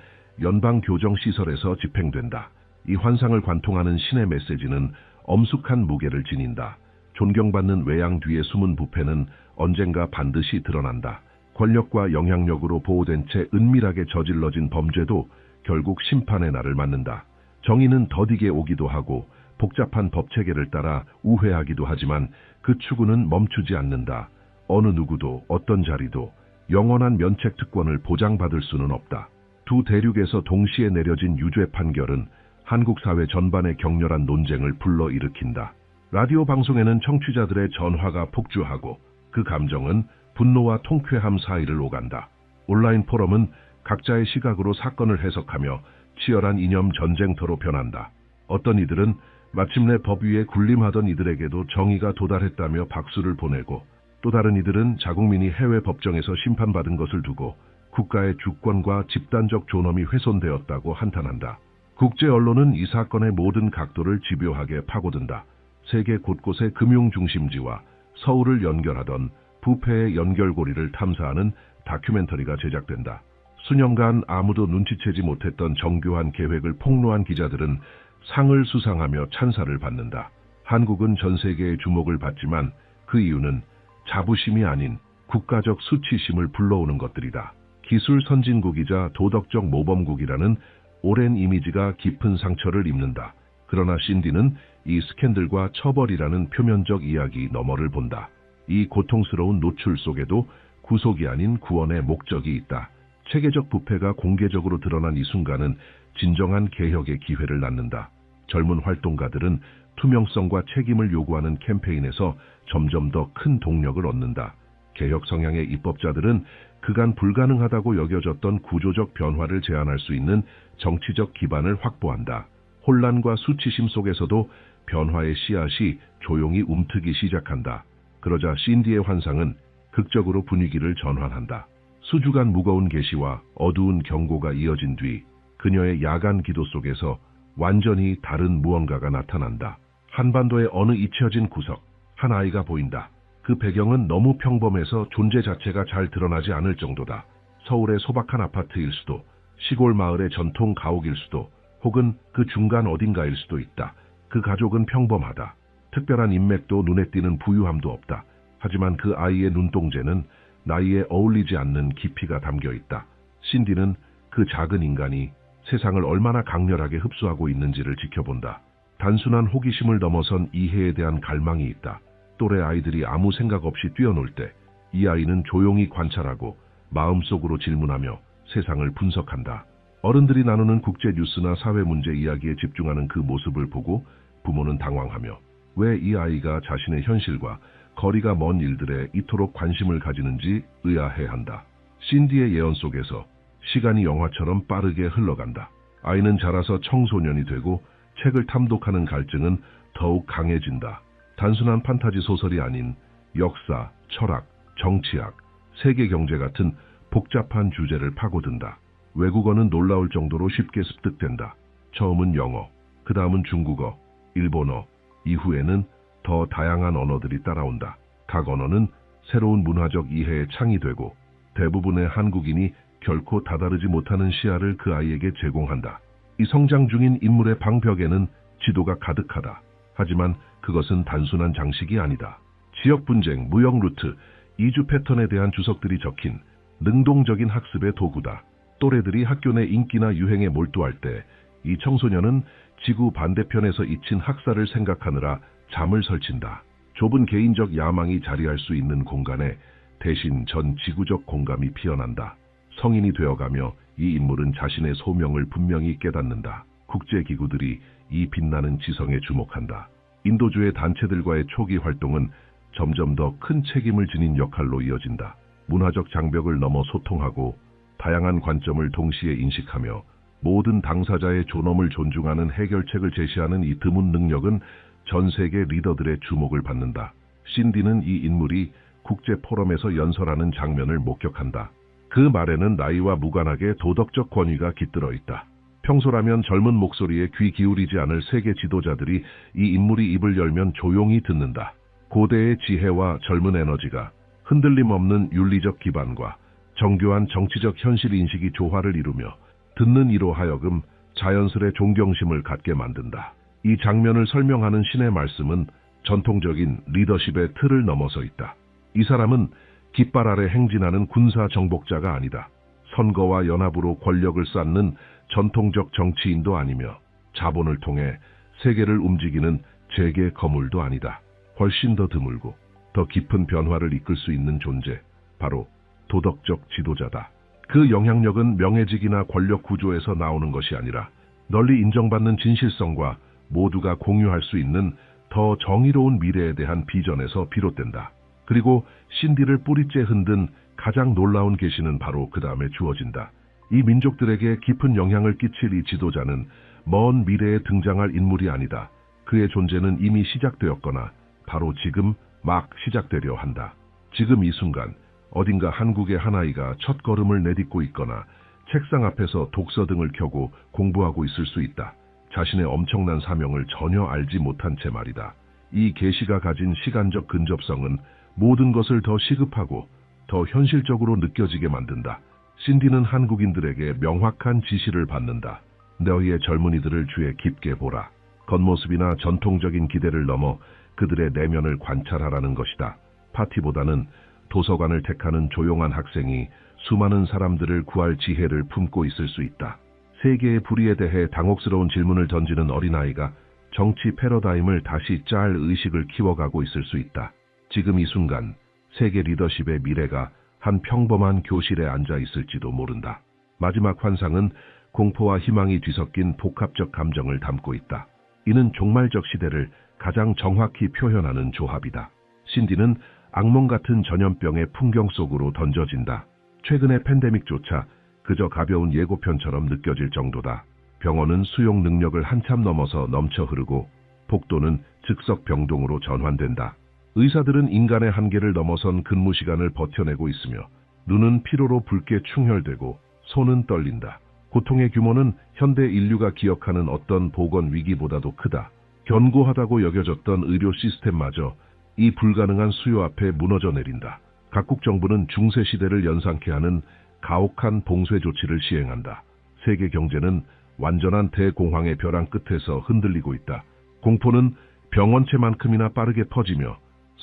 Speaker 1: 연방교정시설에서 집행된다. 이 환상을 관통하는 신의 메시지는 엄숙한 무게를 지닌다. 존경받는 외양 뒤에 숨은 부패는 언젠가 반드시 드러난다. 권력과 영향력으로 보호된 채 은밀하게 저질러진 범죄도 결국 심판의 날을 맞는다. 정의는 더디게 오기도 하고 복잡한 법체계를 따라 우회하기도 하지만 그 추구는 멈추지 않는다. 어느 누구도 어떤 자리도 영원한 면책 특권을 보장받을 수는 없다. 두 대륙에서 동시에 내려진 유죄 판결은 한국 사회 전반의 격렬한 논쟁을 불러일으킨다. 라디오 방송에는 청취자들의 전화가 폭주하고 그 감정은 분노와 통쾌함 사이를 오간다. 온라인 포럼은 각자의 시각으로 사건을 해석하며 치열한 이념 전쟁터로 변한다. 어떤 이들은 마침내 법 위에 군림하던 이들에게도 정의가 도달했다며 박수를 보내고 또 다른 이들은 자국민이 해외 법정에서 심판받은 것을 두고 국가의 주권과 집단적 존엄이 훼손되었다고 한탄한다. 국제 언론은 이 사건의 모든 각도를 집요하게 파고든다. 세계 곳곳의 금융 중심지와 서울을 연결하던 부패의 연결고리를 탐사하는 다큐멘터리가 제작된다. 수년간 아무도 눈치채지 못했던 정교한 계획을 폭로한 기자들은 상을 수상하며 찬사를 받는다. 한국은 전 세계의 주목을 받지만 그 이유는 자부심이 아닌 국가적 수치심을 불러오는 것들이다. 기술 선진국이자 도덕적 모범국이라는 오랜 이미지가 깊은 상처를 입는다. 그러나 신디는 이 스캔들과 처벌이라는 표면적 이야기 너머를 본다. 이 고통스러운 노출 속에도 구속이 아닌 구원의 목적이 있다. 체계적 부패가 공개적으로 드러난 이 순간은 진정한 개혁의 기회를 낳는다. 젊은 활동가들은 투명성과 책임을 요구하는 캠페인에서 점점 더 큰 동력을 얻는다. 개혁 성향의 입법자들은 그간 불가능하다고 여겨졌던 구조적 변화를 제안할 수 있는 정치적 기반을 확보한다. 혼란과 수치심 속에서도 변화의 씨앗이 조용히 움트기 시작한다. 그러자 신디의 환상은 극적으로 분위기를 전환한다. 수주간 무거운 계시와 어두운 경고가 이어진 뒤 그녀의 야간 기도 속에서 완전히 다른 무언가가 나타난다. 한반도의 어느 잊혀진 구석, 한 아이가 보인다. 그 배경은 너무 평범해서 존재 자체가 잘 드러나지 않을 정도다. 서울의 소박한 아파트일 수도, 시골 마을의 전통 가옥일 수도, 혹은 그 중간 어딘가일 수도 있다. 그 가족은 평범하다. 특별한 인맥도 눈에 띄는 부유함도 없다. 하지만 그 아이의 눈동자는 나이에 어울리지 않는 깊이가 담겨 있다. 신디는 그 작은 인간이 세상을 얼마나 강렬하게 흡수하고 있는지를 지켜본다. 단순한 호기심을 넘어선 이해에 대한 갈망이 있다. 또래 아이들이 아무 생각 없이 뛰어놀 때 이 아이는 조용히 관찰하고 마음속으로 질문하며 세상을 분석한다. 어른들이 나누는 국제 뉴스나 사회 문제 이야기에 집중하는 그 모습을 보고 부모는 당황하며 왜 이 아이가 자신의 현실과 거리가 먼 일들에 이토록 관심을 가지는지 의아해한다. 신디의 예언 속에서 시간이 영화처럼 빠르게 흘러간다. 아이는 자라서 청소년이 되고 책을 탐독하는 갈증은 더욱 강해진다. 단순한 판타지 소설이 아닌 역사, 철학, 정치학, 세계 경제 같은 복잡한 주제를 파고든다. 외국어는 놀라울 정도로 쉽게 습득된다. 처음은 영어, 그 다음은 중국어, 일본어, 이후에는 더 다양한 언어들이 따라온다. 각 언어는 새로운 문화적 이해의 창이 되고 대부분의 한국인이 결코 다다르지 못하는 시야를 그 아이에게 제공한다. 이 성장 중인 인물의 방벽에는 지도가 가득하다. 하지만 그것은 단순한 장식이 아니다. 지역 분쟁, 무역 루트, 이주 패턴에 대한 주석들이 적힌 능동적인 학습의 도구다. 또래들이 학교 내 인기나 유행에 몰두할 때 이 청소년은 지구 반대편에서 잊힌 학사를 생각하느라 잠을 설친다. 좁은 개인적 야망이 자리할 수 있는 공간에 대신 전 지구적 공감이 피어난다. 성인이 되어가며 이 인물은 자신의 소명을 분명히 깨닫는다. 국제기구들이 이 빛나는 지성에 주목한다. 인도주의 단체들과의 초기 활동은 점점 더 큰 책임을 지닌 역할로 이어진다. 문화적 장벽을 넘어 소통하고 다양한 관점을 동시에 인식하며 모든 당사자의 존엄을 존중하는 해결책을 제시하는 이 드문 능력은 전 세계 리더들의 주목을 받는다. 신디는 이 인물이 국제 포럼에서 연설하는 장면을 목격한다. 그 말에는 나이와 무관하게 도덕적 권위가 깃들어 있다. 평소라면 젊은 목소리에 귀 기울이지 않을 세계 지도자들이 이 인물이 입을 열면 조용히 듣는다. 고대의 지혜와 젊은 에너지가 흔들림 없는 윤리적 기반과 정교한 정치적 현실 인식이 조화를 이루며 듣는 이로 하여금 자연스레 존경심을 갖게 만든다. 이 장면을 설명하는 신의 말씀은 전통적인 리더십의 틀을 넘어서 있다. 이 사람은 깃발 아래 행진하는 군사 정복자가 아니다. 선거와 연합으로 권력을 쌓는 전통적 정치인도 아니며 자본을 통해 세계를 움직이는 재계 거물도 아니다. 훨씬 더 드물고 더 깊은 변화를 이끌 수 있는 존재, 바로 도덕적 지도자다. 그 영향력은 명예직이나 권력 구조에서 나오는 것이 아니라 널리 인정받는 진실성과 모두가 공유할 수 있는 더 정의로운 미래에 대한 비전에서 비롯된다. 그리고 신디를 뿌리째 흔든 가장 놀라운 계시는 바로 그 다음에 주어진다. 이 민족들에게 깊은 영향을 끼칠 이 지도자는 먼 미래에 등장할 인물이 아니다. 그의 존재는 이미 시작되었거나 바로 지금 막 시작되려 한다. 지금 이 순간 어딘가 한국의 한 아이가 첫 걸음을 내딛고 있거나 책상 앞에서 독서 등을 켜고 공부하고 있을 수 있다. 자신의 엄청난 사명을 전혀 알지 못한 채 말이다. 이 계시가 가진 시간적 근접성은 모든 것을 더 시급하고 더 현실적으로 느껴지게 만든다. 신디는 한국인들에게 명확한 지시를 받는다. 너희의 젊은이들을 주에 깊게 보라. 겉모습이나 전통적인 기대를 넘어 그들의 내면을 관찰하라는 것이다. 파티보다는 도서관을 택하는 조용한 학생이 수많은 사람들을 구할 지혜를 품고 있을 수 있다. 세계의 불의에 대해 당혹스러운 질문을 던지는 어린아이가 정치 패러다임을 다시 짤 의식을 키워가고 있을 수 있다. 지금 이 순간 세계 리더십의 미래가 한 평범한 교실에 앉아 있을지도 모른다. 마지막 환상은 공포와 희망이 뒤섞인 복합적 감정을 담고 있다. 이는 종말적 시대를 가장 정확히 표현하는 조합이다. 신디는 악몽 같은 전염병의 풍경 속으로 던져진다. 최근의 팬데믹조차 그저 가벼운 예고편처럼 느껴질 정도다. 병원은 수용 능력을 한참 넘어서 넘쳐 흐르고 폭도는 즉석 병동으로 전환된다. 의사들은 인간의 한계를 넘어선 근무 시간을 버텨내고 있으며 눈은 피로로 붉게 충혈되고 손은 떨린다. 고통의 규모는 현대 인류가 기억하는 어떤 보건 위기보다도 크다. 견고하다고 여겨졌던 의료 시스템마저 이 불가능한 수요 앞에 무너져 내린다. 각국 정부는 중세 시대를 연상케 하는 가혹한 봉쇄 조치를 시행한다. 세계 경제는 완전한 대공황의 벼랑 끝에서 흔들리고 있다. 공포는 병원체만큼이나 빠르게 퍼지며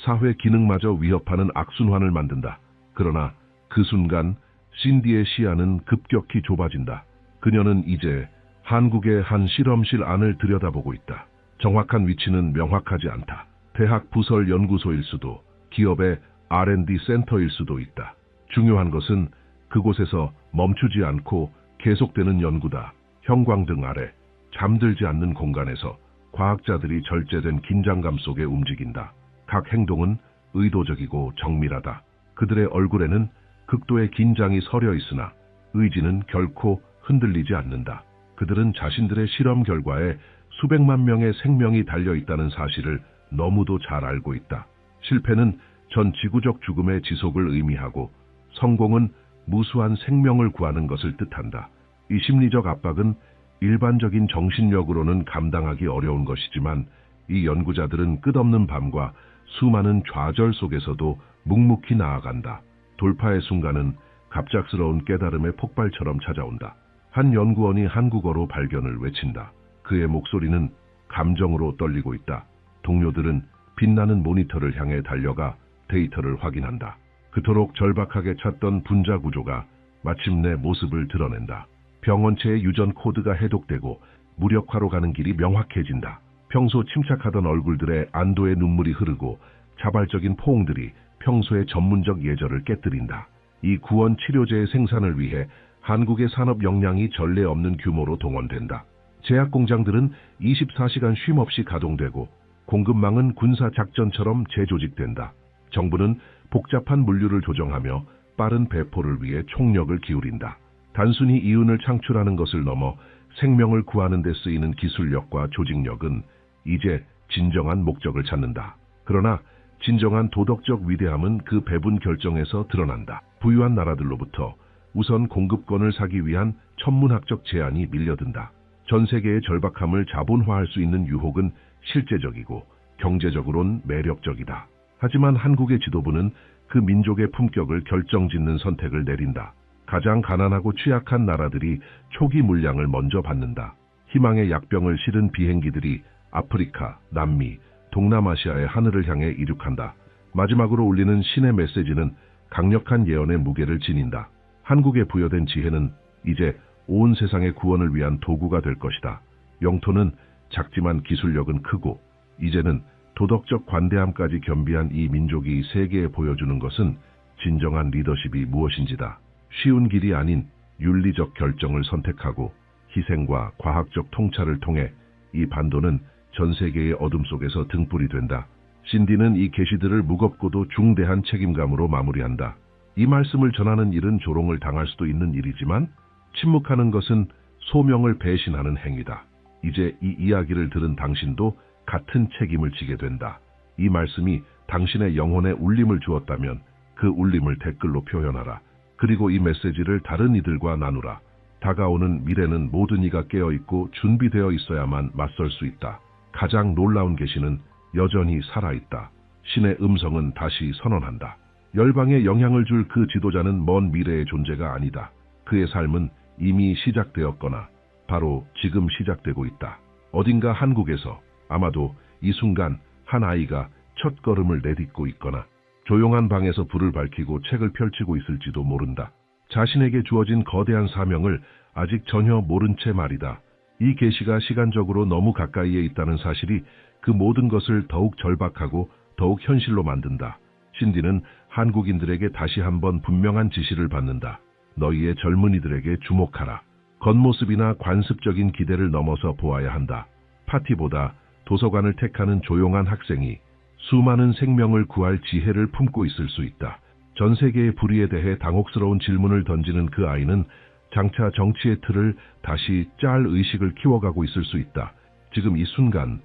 Speaker 1: 사회 기능마저 위협하는 악순환을 만든다. 그러나 그 순간 신디의 시야는 급격히 좁아진다. 그녀는 이제 한국의 한 실험실 안을 들여다보고 있다. 정확한 위치는 명확하지 않다. 대학 부설 연구소일 수도, 기업의 R&D 센터일 수도 있다. 중요한 것은 그곳에서 멈추지 않고 계속되는 연구다. 형광등 아래 잠들지 않는 공간에서 과학자들이 절제된 긴장감 속에 움직인다. 각 행동은 의도적이고 정밀하다. 그들의 얼굴에는 극도의 긴장이 서려 있으나 의지는 결코 흔들리지 않는다. 그들은 자신들의 실험 결과에 수백만 명의 생명이 달려있다는 사실을 너무도 잘 알고 있다. 실패는 전 지구적 죽음의 지속을 의미하고 성공은 무수한 생명을 구하는 것을 뜻한다. 이 심리적 압박은 일반적인 정신력으로는 감당하기 어려운 것이지만 이 연구자들은 끝없는 밤과 수많은 좌절 속에서도 묵묵히 나아간다. 돌파의 순간은 갑작스러운 깨달음의 폭발처럼 찾아온다. 한 연구원이 한국어로 발견을 외친다. 그의 목소리는 감정으로 떨리고 있다. 동료들은 빛나는 모니터를 향해 달려가 데이터를 확인한다. 그토록 절박하게 찾던 분자 구조가 마침내 모습을 드러낸다. 병원체의 유전 코드가 해독되고 무력화로 가는 길이 명확해진다. 평소 침착하던 얼굴들의 안도의 눈물이 흐르고 자발적인 포옹들이 평소의 전문적 예절을 깨뜨린다. 이 구원 치료제의 생산을 위해 한국의 산업 역량이 전례 없는 규모로 동원된다. 제약 공장들은 24시간 쉼 없이 가동되고 공급망은 군사 작전처럼 재조직된다. 정부는 복잡한 물류를 조정하며 빠른 배포를 위해 총력을 기울인다. 단순히 이윤을 창출하는 것을 넘어 생명을 구하는 데 쓰이는 기술력과 조직력은 이제 진정한 목적을 찾는다. 그러나 진정한 도덕적 위대함은 그 배분 결정에서 드러난다. 부유한 나라들로부터 우선 공급권을 사기 위한 천문학적 제한이 밀려든다. 전 세계의 절박함을 자본화할 수 있는 유혹은 실제적이고 경제적으론 매력적이다. 하지만 한국의 지도부는 그 민족의 품격을 결정짓는 선택을 내린다. 가장 가난하고 취약한 나라들이 초기 물량을 먼저 받는다. 희망의 약병을 실은 비행기들이 아프리카, 남미, 동남아시아의 하늘을 향해 이륙한다. 마지막으로 울리는 신의 메시지는 강력한 예언의 무게를 지닌다. 한국에 부여된 지혜는 이제 온 세상의 구원을 위한 도구가 될 것이다. 영토는 작지만 기술력은 크고 이제는 도덕적 관대함까지 겸비한 이 민족이 세계에 보여주는 것은 진정한 리더십이 무엇인지다. 쉬운 길이 아닌 윤리적 결정을 선택하고 희생과 과학적 통찰을 통해 이 반도는 전 세계의 어둠 속에서 등불이 된다. 신디는 이 계시들을 무겁고도 중대한 책임감으로 마무리한다. 이 말씀을 전하는 일은 조롱을 당할 수도 있는 일이지만 침묵하는 것은 소명을 배신하는 행위다. 이제 이 이야기를 들은 당신도 같은 책임을 지게 된다. 이 말씀이 당신의 영혼에 울림을 주었다면 그 울림을 댓글로 표현하라. 그리고 이 메시지를 다른 이들과 나누라. 다가오는 미래는 모든 이가 깨어있고 준비되어 있어야만 맞설 수 있다. 가장 놀라운 계시는 여전히 살아있다. 신의 음성은 다시 선언한다. 열방에 영향을 줄 그 지도자는 먼 미래의 존재가 아니다. 그의 삶은 이미 시작되었거나 바로 지금 시작되고 있다. 어딘가 한국에서 아마도 이 순간 한 아이가 첫 걸음을 내딛고 있거나 조용한 방에서 불을 밝히고 책을 펼치고 있을지도 모른다. 자신에게 주어진 거대한 사명을 아직 전혀 모른 채 말이다. 이 계시가 시간적으로 너무 가까이에 있다는 사실이 그 모든 것을 더욱 절박하고 더욱 현실로 만든다. 신디는 한국인들에게 다시 한번 분명한 지시를 받는다. 너희의 젊은이들에게 주목하라. 겉모습이나 관습적인 기대를 넘어서 보아야 한다. 파티보다 도서관을 택하는 조용한 학생이 수많은 생명을 구할 지혜를 품고 있을 수 있다. 전 세계의 불의에 대해 당혹스러운 질문을 던지는 그 아이는 장차 정치의 틀을 다시 짤 의식을 키워가고 있을 수 있다. 지금 이 순간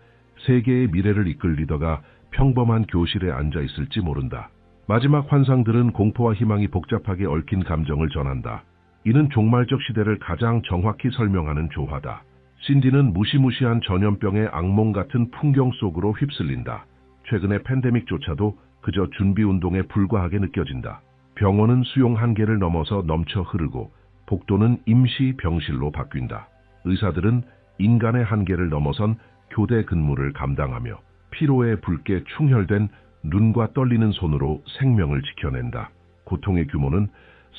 Speaker 1: 세계의 미래를 이끌 리더가 평범한 교실에 앉아 있을지 모른다. 마지막 환상들은 공포와 희망이 복잡하게 얽힌 감정을 전한다. 이는 종말적 시대를 가장 정확히 설명하는 조화다. 신디는 무시무시한 전염병의 악몽 같은 풍경 속으로 휩쓸린다. 최근의 팬데믹조차도 그저 준비운동에 불과하게 느껴진다. 병원은 수용 한계를 넘어서 넘쳐 흐르고 복도는 임시 병실로 바뀐다. 의사들은 인간의 한계를 넘어선 교대 근무를 감당하며 피로에 붉게 충혈된 눈과 떨리는 손으로 생명을 지켜낸다. 고통의 규모는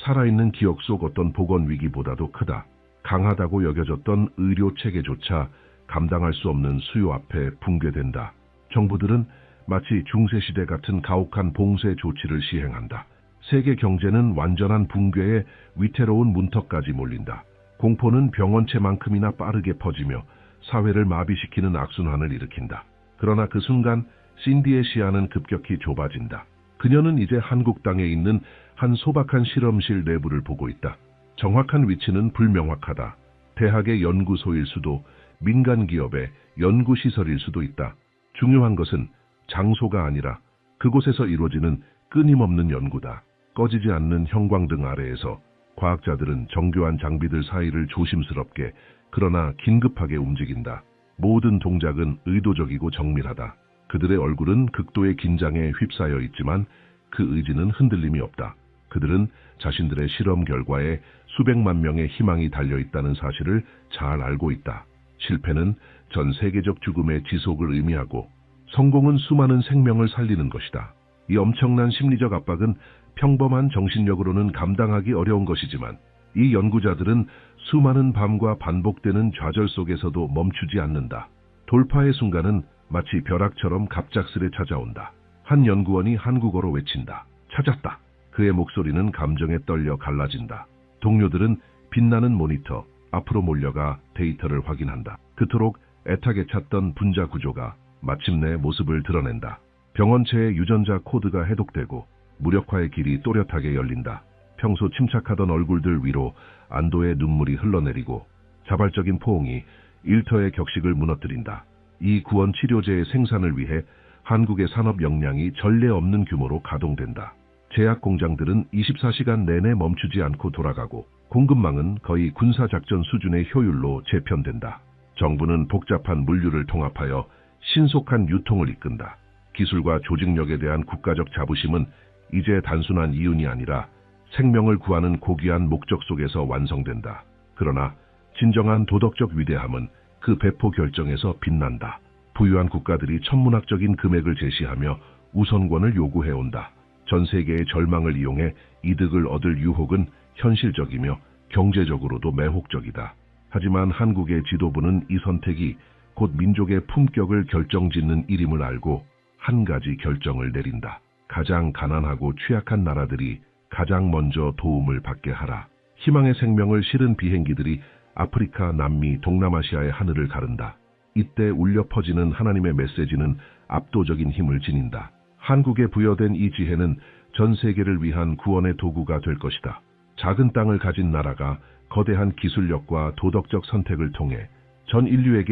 Speaker 1: 살아있는 기억 속 어떤 보건 위기보다도 크다. 강하다고 여겨졌던 의료 체계조차 감당할 수 없는 수요 앞에 붕괴된다. 정부들은 마치 중세시대 같은 가혹한 봉쇄 조치를 시행한다. 세계 경제는 완전한 붕괴에 위태로운 문턱까지 몰린다. 공포는 병원체만큼이나 빠르게 퍼지며 사회를 마비시키는 악순환을 일으킨다. 그러나 그 순간 신디의 시야는 급격히 좁아진다. 그녀는 이제 한국 땅에 있는 한 소박한 실험실 내부를 보고 있다. 정확한 위치는 불명확하다. 대학의 연구소일 수도, 민간 기업의 연구시설일 수도 있다. 중요한 것은 장소가 아니라 그곳에서 이루어지는 끊임없는 연구다. 꺼지지 않는 형광등 아래에서 과학자들은 정교한 장비들 사이를 조심스럽게 그러나 긴급하게 움직인다. 모든 동작은 의도적이고 정밀하다. 그들의 얼굴은 극도의 긴장에 휩싸여 있지만 그 의지는 흔들림이 없다. 그들은 자신들의 실험 결과에 수백만 명의 희망이 달려있다는 사실을 잘 알고 있다. 실패는 전 세계적 죽음의 지속을 의미하고 성공은 수많은 생명을 살리는 것이다. 이 엄청난 심리적 압박은 평범한 정신력으로는 감당하기 어려운 것이지만 이 연구자들은 수많은 밤과 반복되는 좌절 속에서도 멈추지 않는다. 돌파의 순간은 마치 벼락처럼 갑작스레 찾아온다. 한 연구원이 한국어로 외친다. 찾았다. 그의 목소리는 감정에 떨려 갈라진다. 동료들은 빛나는 모니터 앞으로 몰려가 데이터를 확인한다. 그토록 애타게 찾던 분자 구조가 마침내 모습을 드러낸다. 병원체의 유전자 코드가 해독되고 무력화의 길이 또렷하게 열린다. 평소 침착하던 얼굴들 위로 안도의 눈물이 흘러내리고 자발적인 포옹이 일터의 격식을 무너뜨린다. 이 구원 치료제의 생산을 위해 한국의 산업 역량이 전례 없는 규모로 가동된다. 제약 공장들은 24시간 내내 멈추지 않고 돌아가고 공급망은 거의 군사작전 수준의 효율로 재편된다. 정부는 복잡한 물류를 통합하여 신속한 유통을 이끈다. 기술과 조직력에 대한 국가적 자부심은 이제 단순한 이윤이 아니라 생명을 구하는 고귀한 목적 속에서 완성된다. 그러나 진정한 도덕적 위대함은 그 배포 결정에서 빛난다. 부유한 국가들이 천문학적인 금액을 제시하며 우선권을 요구해온다. 전 세계의 절망을 이용해 이득을 얻을 유혹은 현실적이며 경제적으로도 매혹적이다. 하지만 한국의 지도부는 이 선택이 곧 민족의 품격을 결정짓는 일임을 알고 한 가지 결정을 내린다. 가장 가난하고 취약한 나라들이 가장 먼저 도움을 받게 하라. 희망의 생명을 실은 비행기들이 아프리카, 남미, 동남아시아의 하늘을 가른다. 이때 울려 퍼지는 하나님의 메시지는 압도적인 힘을 지닌다. 한국에 부여된 이 지혜는 전 세계를 위한 구원의 도구가 될 것이다. 작은 땅을 가진 나라가 거대한 기술력과 도덕적 선택을 통해 전 인류에게